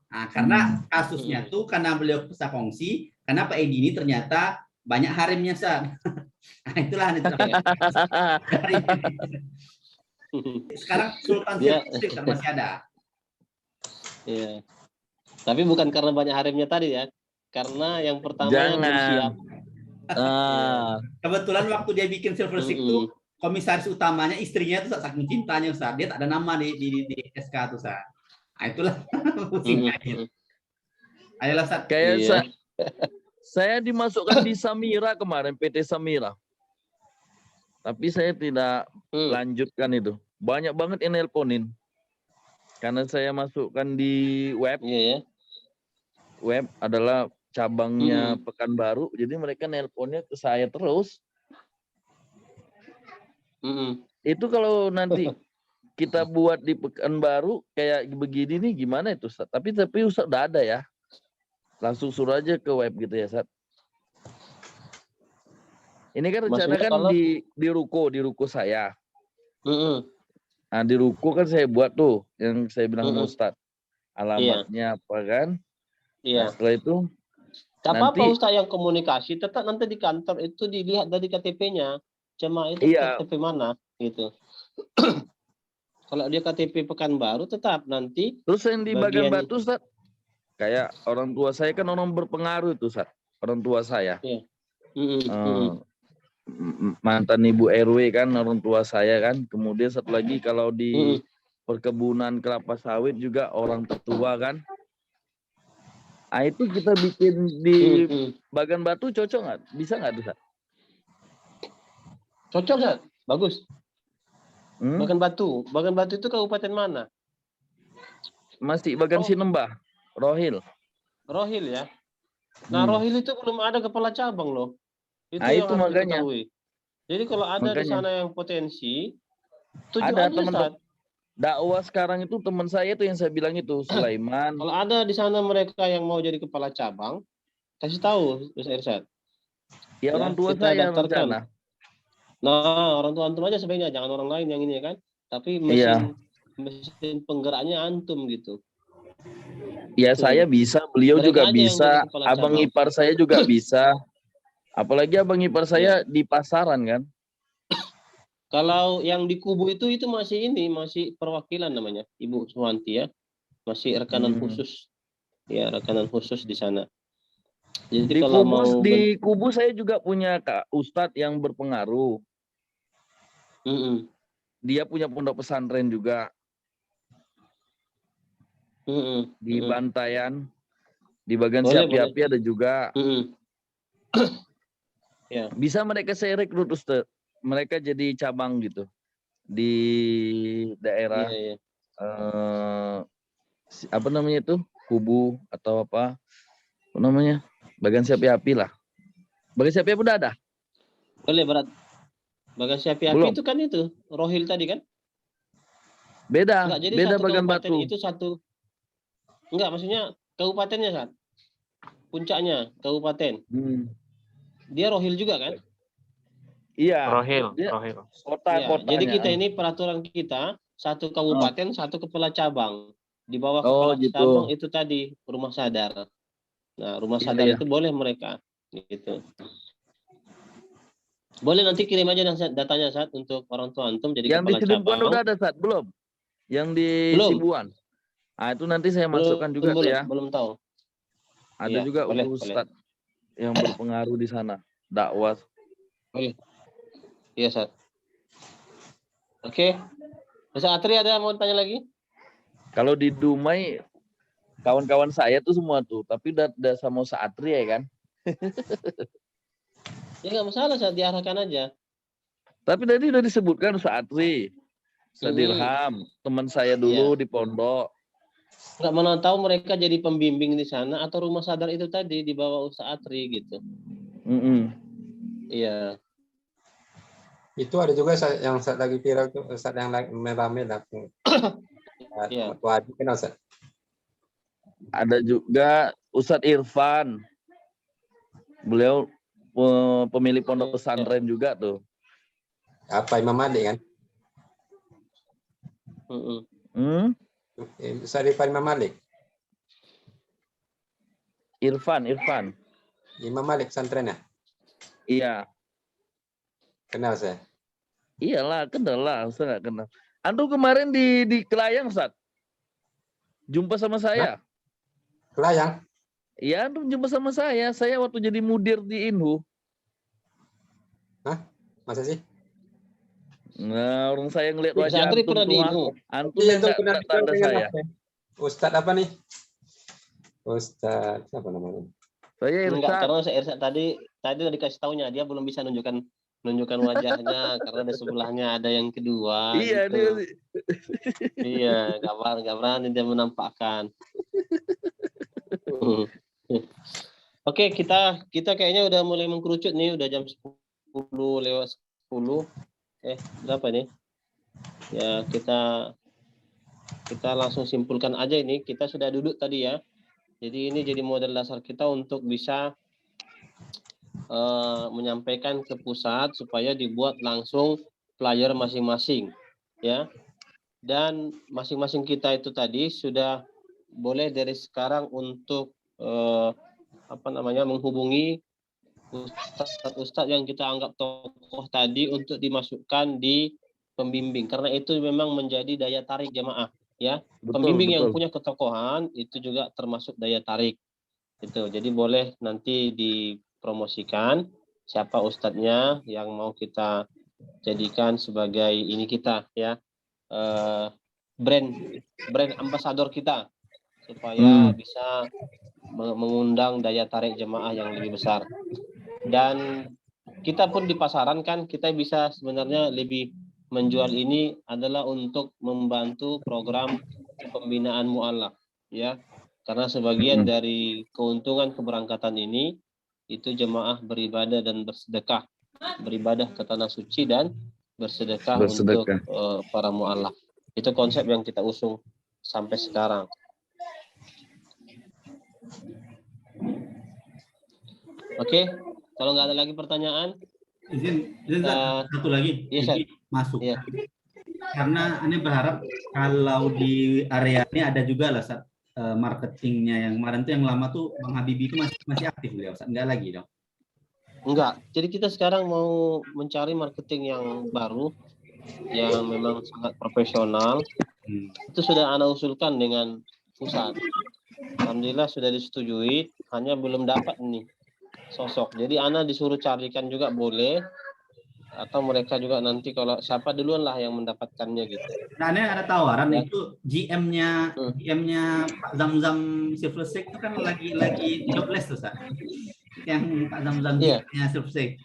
Nah, karena kasusnya tuh karena beliau pecah kongsi, karena Pak Edi ini ternyata banyak harimnya, San. Nah, itulah sekarang Sultan Silver Stick masih ada. Iya. Tapi bukan karena banyak harimnya tadi ya. Karena yang pertama belum siap. Kebetulan waktu dia bikin Silver Stick itu komisaris utamanya istrinya itu saking cintanya, Ustaz. Dia tak ada nama di SK tuh, Ustaz. Nah, itulah pusingnya. Ayolah, Ustaz. Kayak saya dimasukkan di Samira kemarin, PT Samira. Tapi saya tidak lanjutkan itu. Banyak banget yang nelponin. Karena saya masukkan di web. Web adalah cabangnya Pekanbaru, jadi mereka nelponnya ke saya terus. Itu kalau nanti kita buat di Pekanbaru kayak begini nih gimana itu, Ustaz? Tapi Ustaz udah ada ya. Langsung suruh aja ke web gitu ya, Ustaz. Ini kan rencana kan kalau... di ruko saya. Nah, di ruko kan saya buat tuh yang saya bilang sama Ustaz. Alamatnya apa kan? Nah, setelah itu apa Ustaz yang komunikasi tetap nanti di kantor itu dilihat dari KTP-nya. Cuma itu KTP mana gitu. Kalau dia KTP Pekanbaru tetap nanti. Terus yang di bagian batu, Ustaz, kayak orang tua saya kan orang berpengaruh itu, Ustaz. Orang tua saya. Mantan ibu RW kan orang tua saya kan. Kemudian satu lagi kalau di perkebunan kelapa sawit juga orang tertua kan. Nah, itu kita bikin di bagian batu cocok nggak? Bisa nggak, Ustaz? Cocok, Ustaz. Bagus. Bagan Batu itu kabupaten mana? Masih Bagan Sinembah, Rohil ya. Nah, Rohil itu belum ada kepala cabang loh. Itu yang itu harus makanya. diketahui. Jadi kalau ada di sana yang potensi, tujuh ada aja, teman dakwah sekarang itu teman saya itu yang saya bilang itu Sulaiman. Kalau ada di sana mereka yang mau jadi kepala cabang, kasih tahu, Mas Irsad. Ya, orang tua saya rencana. Nah, orang tua antum aja sebenarnya, jangan orang lain yang ini kan. Tapi mesin penggeraknya antum gitu. Ya, saya bisa, beliau mereka juga bisa, abang ipar saya juga bisa. Apalagi abang ipar saya di pasaran kan. Kalau yang di Kubu itu masih perwakilan namanya, Ibu Suwanti ya. Masih rekanan khusus. Ya, rekanan khusus di sana. Jadi kalau di Kubu saya juga punya Ustadz yang berpengaruh. Dia punya pondok pesantren juga. Di Bantayan, di bagian Siapi-Api ada juga. Bisa mereka saya rekrut, Ustaz. Mereka jadi cabang gitu di daerah apa namanya itu, Kubu atau apa namanya, bagian Siapi-Api lah. Bagian Siapi-Api udah ada. Boleh berat. Bagian Siapi-Api itu kan itu Rohil tadi kan? Beda. Enggak, jadi beda satu bagian kabupaten batu. itu satu. Enggak, maksudnya kabupatennya kan? Puncaknya kabupaten. Dia Rohil juga kan? Iya. Rohil. Kota. Jadi kita ini peraturan kita satu kabupaten satu kepala cabang. Di bawah kepala cabang itu tadi rumah sadar. Nah, rumah sadar itu boleh mereka gitu. Boleh nanti kirim aja datanya saat untuk orang tua antum jadi yang kepala cabang. Yang di Sibuan udah ada saat belum? Yang di Sibuan. Nah, itu nanti saya masukkan juga ya. Belum tahu. Ada juga Ustaz yang berpengaruh di sana, dakwah. Iya, Sat. Oke. Ustaz Atri ada mau tanya lagi? Kalau di Dumai kawan-kawan saya tuh semua tuh, tapi udah sama Ustaz Atri ya kan? Ya nggak masalah, Sat, diarahkan aja. Tapi tadi udah disebutkan Ustaz Atri, Ustaz Dirham, teman saya dulu di pondok. Nggak mana tahu mereka jadi pembimbing di sana atau rumah sadar itu tadi di bawah Ustaz Atri gitu. Iya. Itu ada juga yang saat lagi viral tuh, saat yang lagi merah-merah. Iya. Kenal, Ustaz? Ada juga Ustadz Irfan. Beliau pemilik pondok pesantren juga tuh. Apa Imam Malik kan? Ustaz Irfan Imam Malik. Irfan. Imam Malik pesantrennya? Iya. Kenal saya. Iyalah, kenal lah. Saya nggak kenal. Antum kemarin di Kelayang, Ustaz. Jumpa sama saya. Kelayang? Iya, antum jumpa sama saya. Saya waktu jadi mudir di Inhu. Hah? Masa sih? Nah, orang saya ngeliat wajah Antri antum pernah di tuh. Inhu. Antum yang nggak tanda saya. Ustadz apa nih? Ustadz apa namanya? Saya Irsad. Enggak, karena saya Irsad tadi udah dikasih taunya, dia belum bisa nunjukkan wajahnya karena di sebelahnya ada yang kedua. Iya, gitu. Dia. Iya, nggak berani dia menampakkan. Oke, kita kayaknya udah mulai mengkerucut nih, udah jam 10:10. Berapa nih? Ya, kita langsung simpulkan aja ini. Kita sudah duduk tadi ya. Jadi ini jadi model dasar kita untuk bisa menyampaikan ke pusat supaya dibuat langsung flyer masing-masing ya. Dan masing-masing kita itu tadi sudah boleh dari sekarang untuk menghubungi ustadz-ustadz yang kita anggap tokoh tadi untuk dimasukkan di pembimbing, karena itu memang menjadi daya tarik jamaah ya. Pembimbing yang punya ketokohan itu juga termasuk daya tarik itu. Jadi boleh nanti dipromosikan siapa ustadznya yang mau kita jadikan sebagai ini kita ya, brand ambasador kita, supaya bisa mengundang daya tarik jemaah yang lebih besar. Dan kita pun di pasaran kan kita bisa sebenarnya lebih menjual ini adalah untuk membantu program pembinaan mu'alaf ya, karena sebagian dari keuntungan keberangkatan ini itu jemaah beribadah dan bersedekah, beribadah ke tanah suci dan bersedekah. Untuk para mu'alaf. Itu konsep yang kita usung sampai sekarang. Oke, kalau nggak ada lagi pertanyaan, izin satu lagi, iya, masuk. Iya. Karena ini berharap kalau di area ini ada juga lah marketingnya. Yang kemarin tuh yang lama tuh Bang Habibie itu masih aktif beliau, enggak lagi dong? Enggak. Jadi kita sekarang mau mencari marketing yang baru, yang memang sangat profesional. Itu sudah Ana usulkan dengan pusat. Alhamdulillah sudah disetujui, hanya belum dapat nih sosok. Jadi Ana disuruh carikan juga boleh, atau mereka juga nanti kalau siapa duluan lah yang mendapatkannya gitu. Nah, ini ada tawaran ya. Itu GM-nya Pak Zamzam Silversek itu kan lagi jobless tuh, Sa. Yang Pak Zamzam GM-nya Silversek.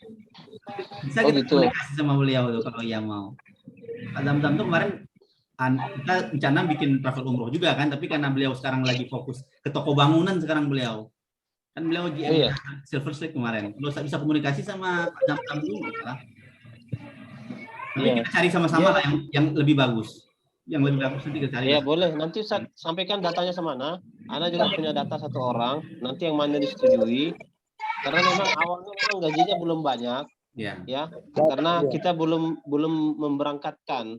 Bisa kita komunikasi sama beliau tuh kalau yang mau. Pak Zamzam tuh kemarin kita rencana bikin travel umroh juga kan, tapi karena beliau sekarang lagi fokus ke toko bangunan sekarang beliau. Kan beliau GM Silversek kemarin. Lo bisa komunikasi sama Pak Zamzam dulu lah. Tapi kita cari sama-sama lah yang lebih bagus. Yang lebih bagus nanti kita cari. Iya, boleh. Nanti sampaikan datanya sama Ana juga punya data 1 orang. Nanti yang mana disetujui. Karena memang awalnya memang gajinya belum banyak. Ya. Karena kita belum memberangkatkan.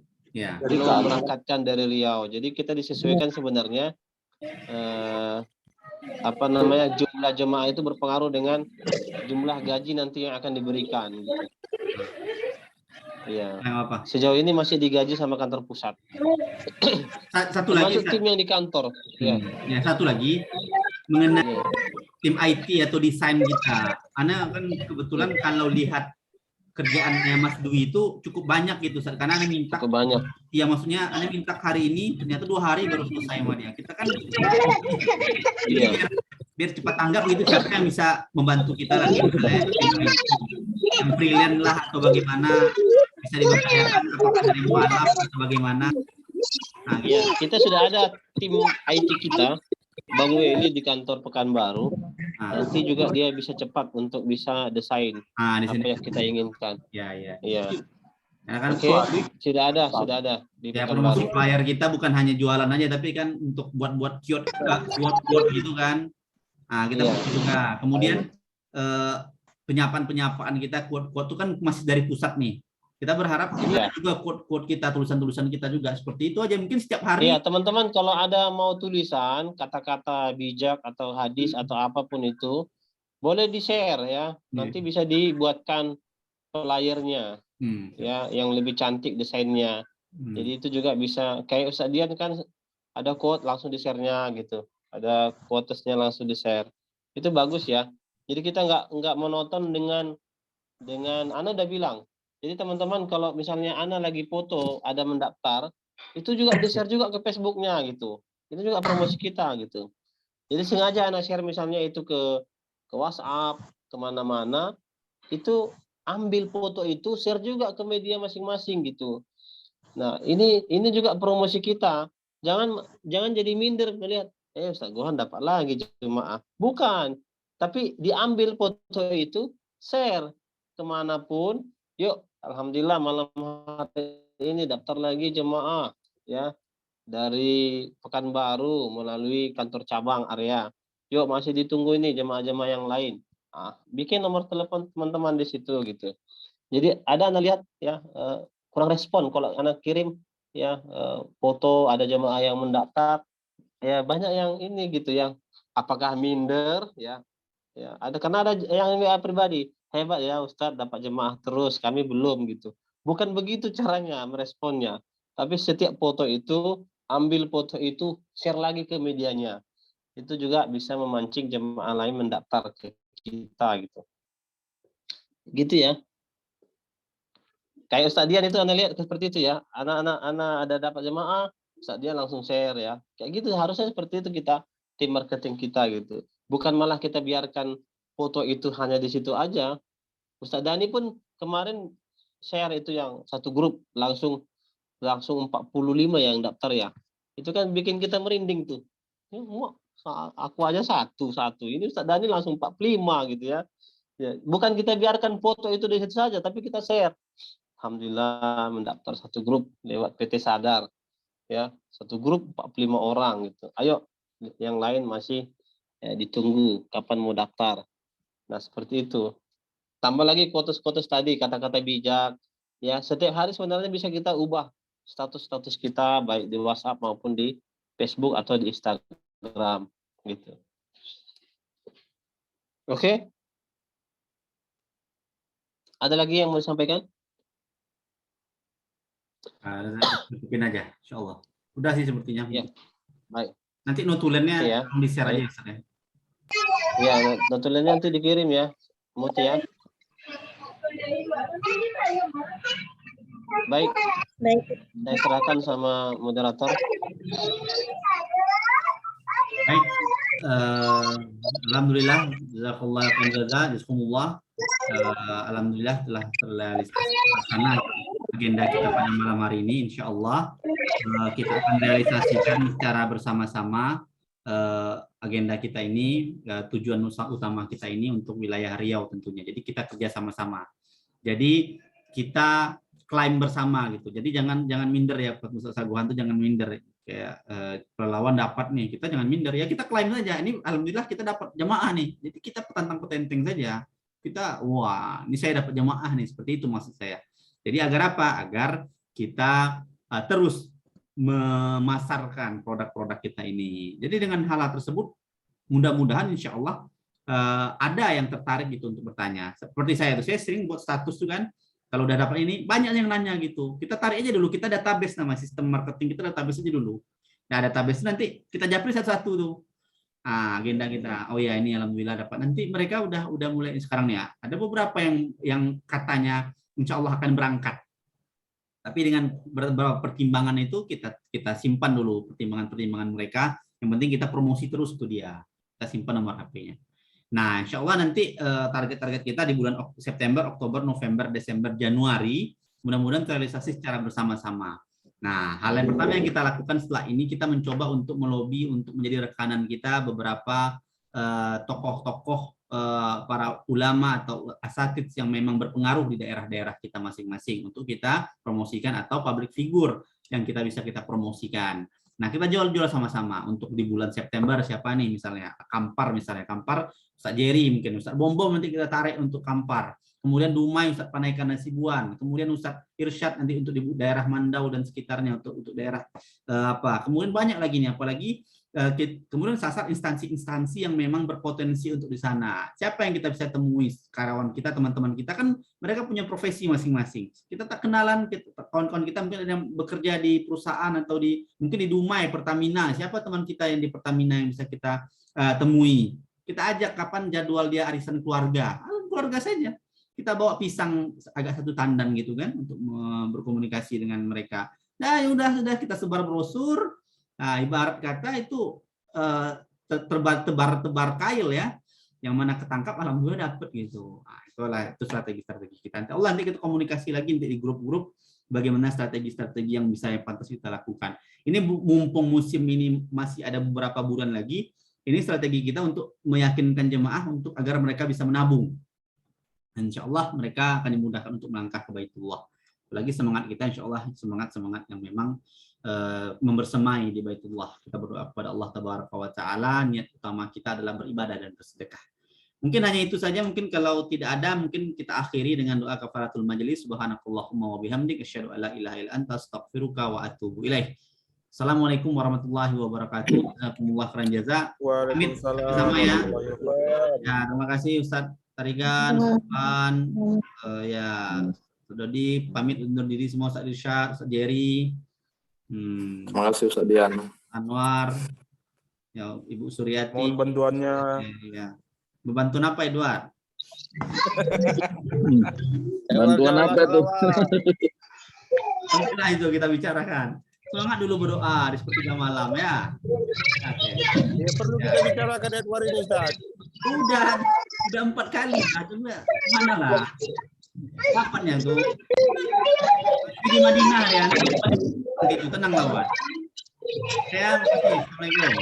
Belum memberangkatkan dari Riau. Jadi kita disesuaikan sebenarnya jumlah jemaah itu berpengaruh dengan jumlah gaji nanti yang akan diberikan gitu. Iya. Sejauh ini masih digaji sama kantor pusat. Satu lagi tim yang di kantor. Ya, satu lagi mengenai tim IT atau desain kita. Ana kan kebetulan kalau lihat kerjaannya Mas Dwi itu cukup banyak gitu, karena Ana minta. Cukup banyak. Iya, maksudnya Ana minta hari ini, ternyata 2 hari baru selesai sama dia. Kita kan biar cepat tanggap gitu, siapa yang bisa membantu kita lah, misalnya yang freelance lah atau bagaimana bisa diberdayakan, apakah dari mualaf atau bagaimana. Nah, kita sudah ada tim IT kita, Bang Weli di kantor Pekanbaru. Nanti juga dia bisa cepat untuk bisa desain apa yang kita inginkan. Iya. Nah, kan sudah ada di termasuk flyer kita bukan hanya jualan aja, tapi kan untuk buat quote gitu kan. Nah, kita juga. Kemudian penyampaian kita quote itu kan masih dari pusat nih. Kita berharap juga quote kita, tulisan-tulisan kita juga seperti itu aja, mungkin setiap hari. Iya, teman-teman kalau ada mau tulisan, kata-kata bijak atau hadis atau apapun itu, boleh di-share ya. Nanti bisa dibuatkan flyernya. Ya, yang lebih cantik desainnya. Jadi itu juga bisa kayak Ustaz Dian kan ada quote langsung di-share-nya gitu. Ada quotesnya langsung di-share. Itu bagus ya. Jadi kita nggak monoton dengan Ana udah bilang. Jadi teman-teman kalau misalnya Ana lagi foto ada mendaftar, itu juga di-share juga ke Facebook-nya gitu. Itu juga promosi kita gitu. Jadi sengaja Ana share misalnya itu ke WhatsApp, kemana-mana, itu ambil foto itu share juga ke media masing-masing gitu. Nah ini juga promosi kita. Jangan jadi minder melihat Ustaz Gohan dapat lagi jemaah. Bukan. Tapi diambil foto itu, share kemanapun. Yuk, alhamdulillah malam hari ini daftar lagi jemaah ya dari Pekanbaru melalui kantor cabang area. Yuk, masih ditunggu ini jemaah-jemaah yang lain. Bikin nomor telepon teman-teman di situ gitu. Jadi ada Anda lihat ya kurang respon kalau Anda kirim ya foto ada jemaah yang mendaftar, ya banyak yang ini gitu, yang apakah minder ya ada, karena ada yang pribadi, hebat ya Ustadz dapat jemaah terus, kami belum gitu. Bukan begitu caranya meresponnya, tapi setiap foto itu ambil foto itu share lagi ke medianya, itu juga bisa memancing jemaah lain mendaftar ke kita gitu ya. Kayak Ustadz Dian itu Anda lihat seperti itu ya, anak-anak ada dapat jemaah, Ustadz Dian langsung share ya, kayak gitu harusnya seperti itu kita, tim marketing kita gitu. Bukan malah kita biarkan foto itu hanya di situ aja. Ustadz Dani pun kemarin share itu yang satu grup langsung 45 yang daftar ya, itu kan bikin kita merinding tuh. Aku aja satu, ini Ustadz Dani langsung 45 gitu ya. Bukan kita biarkan foto itu di situ saja, tapi kita share. Alhamdulillah mendaftar satu grup lewat PT Sadar ya, satu grup 45 orang gitu. Ayo yang lain masih ditunggu kapan mau daftar. Nah seperti itu. Tambah lagi quotes tadi, kata-kata bijak ya, setiap hari sebenarnya bisa kita ubah status kita baik di WhatsApp maupun di Facebook atau di Instagram gitu. Oke? Ada lagi yang mau disampaikan? Tutupin aja, insya Allah. Udah sih sepertinya. Ya, baik. Nanti notulennya ya, di-share aja ya. Ya, notulennya nanti dikirim ya, Muti ya. Baik. Saya serahkan sama moderator. Baik. Alhamdulillah, jazakumullah. Alhamdulillah telah terrealisasi agenda kita pada malam hari ini. Insya Allah kita akan realisasikan secara bersama-sama agenda kita ini, tujuan utama kita ini untuk wilayah Riau tentunya. Jadi kita kerja sama-sama. Jadi kita klaim bersama gitu. Jadi jangan minder ya, Ustaz Saguhan tuh jangan minder. Kayak relawan dapat nih, kita jangan minder ya, kita klaim saja. Ini alhamdulillah kita dapat jamaah nih. Jadi kita petantang petenteng saja. Kita wah, ini saya dapat jamaah nih, seperti itu maksud saya. Jadi agar apa? Agar kita terus memasarkan produk-produk kita ini. Jadi dengan hal tersebut mudah-mudahan insya Allah ada yang tertarik gitu untuk bertanya. Seperti saya sering buat status tuh kan, kalau udah dapat ini banyak yang nanya gitu. Kita tarik aja dulu, kita database, nama sistem marketing kita database aja dulu. Nah database nanti kita japri satu-satu tuh. Agenda kita. Oh ya ini alhamdulillah dapat. Nanti mereka udah mulai sekarang nih ya. Ada beberapa yang katanya insya Allah akan berangkat. Tapi dengan beberapa pertimbangan itu kita simpan dulu pertimbangan mereka. Yang penting kita promosi terus tuh dia. Kita simpan nomor HP-nya. Nah, insya Allah nanti target-target kita di bulan September, Oktober, November, Desember, Januari, mudah-mudahan terrealisasi secara bersama-sama. Nah, hal yang pertama yang kita lakukan setelah ini, kita mencoba untuk melobi untuk menjadi rekanan kita beberapa tokoh-tokoh para ulama atau asatidz yang memang berpengaruh di daerah-daerah kita masing-masing untuk kita promosikan, atau public figure yang kita promosikan. Nah, kita jual sama-sama untuk di bulan September siapa nih misalnya, Kampar Ustaz Jerry, mungkin Ustaz Bombom nanti kita tarik untuk Kampar. Kemudian Dumai Ustaz Panaikan Nasibuan, kemudian Ustaz Irsyad nanti untuk di daerah Mandau dan sekitarnya untuk daerah Kemudian banyak lagi nih, apalagi kemudian sasar instansi-instansi yang memang berpotensi untuk di sana. Siapa yang kita bisa temui? Karyawan kita, teman-teman kita kan mereka punya profesi masing-masing. Kita tak kenalan, kawan-kawan kita mungkin ada yang bekerja di perusahaan atau mungkin di Dumai, Pertamina. Siapa teman kita yang di Pertamina yang bisa kita temui? Kita ajak kapan jadwal dia arisan keluarga. Keluarga saja. Kita bawa pisang agak satu tandan gitu kan untuk berkomunikasi dengan mereka. Nah, ya sudah kita sebar brosur. Nah, ibarat kata itu tebar kail ya, yang mana ketangkap alhamdulillah dapat gitu. Nah, itu strategi kita. Nanti kita komunikasi lagi di grup-grup bagaimana strategi-strategi yang bisa pantas kita lakukan. Ini mumpung musim ini masih ada beberapa bulan lagi, ini strategi kita untuk meyakinkan jemaah untuk agar mereka bisa menabung. Insya Allah mereka akan dimudahkan untuk melangkah ke Baitullah. Apalagi semangat kita, insya Allah semangat yang memang membersemai di Baitullah. Kita berdoa kepada Allah Tabaraka wa Ta'ala, niat utama kita adalah beribadah dan bersedekah. Mungkin hanya itu saja. Mungkin kalau tidak ada, mungkin kita akhiri dengan doa kafaratul majelis. Subhanakallahumma wa bihamdik asyhadu an la ilaha illa anta astaghfiruka wa atubu ilaih. Assalamualaikum warahmatullahi wabarakatuh. Jazakumullah khairan jaza. Waalaikumsalam. Sama ya. warahmatullahi wabarakatuh. Ya, terima kasih Ustadz Tarigan, Sufan, ya, Dodi, pamit undur diri semua, Ustadz Irsyad, Ustadz Jerry, Terima kasih Ustaz Dian. Anwar, ya, Ibu Suryati. Mohon bantuannya. Ya. Membantu apa, Edward? Bantuan apa itu? Nah, itu kita bicarakan. Semangat dulu berdoa di sepertiga malam ya. Oke. Ya, perlu kita bicarakan Edward ini, Ustaz. Udah 4 kali. Nah, coba mana lah? Kapannya tuh? Di Madinah ya. Begitu tenang lawan. Saya makasih. Assalamualaikum.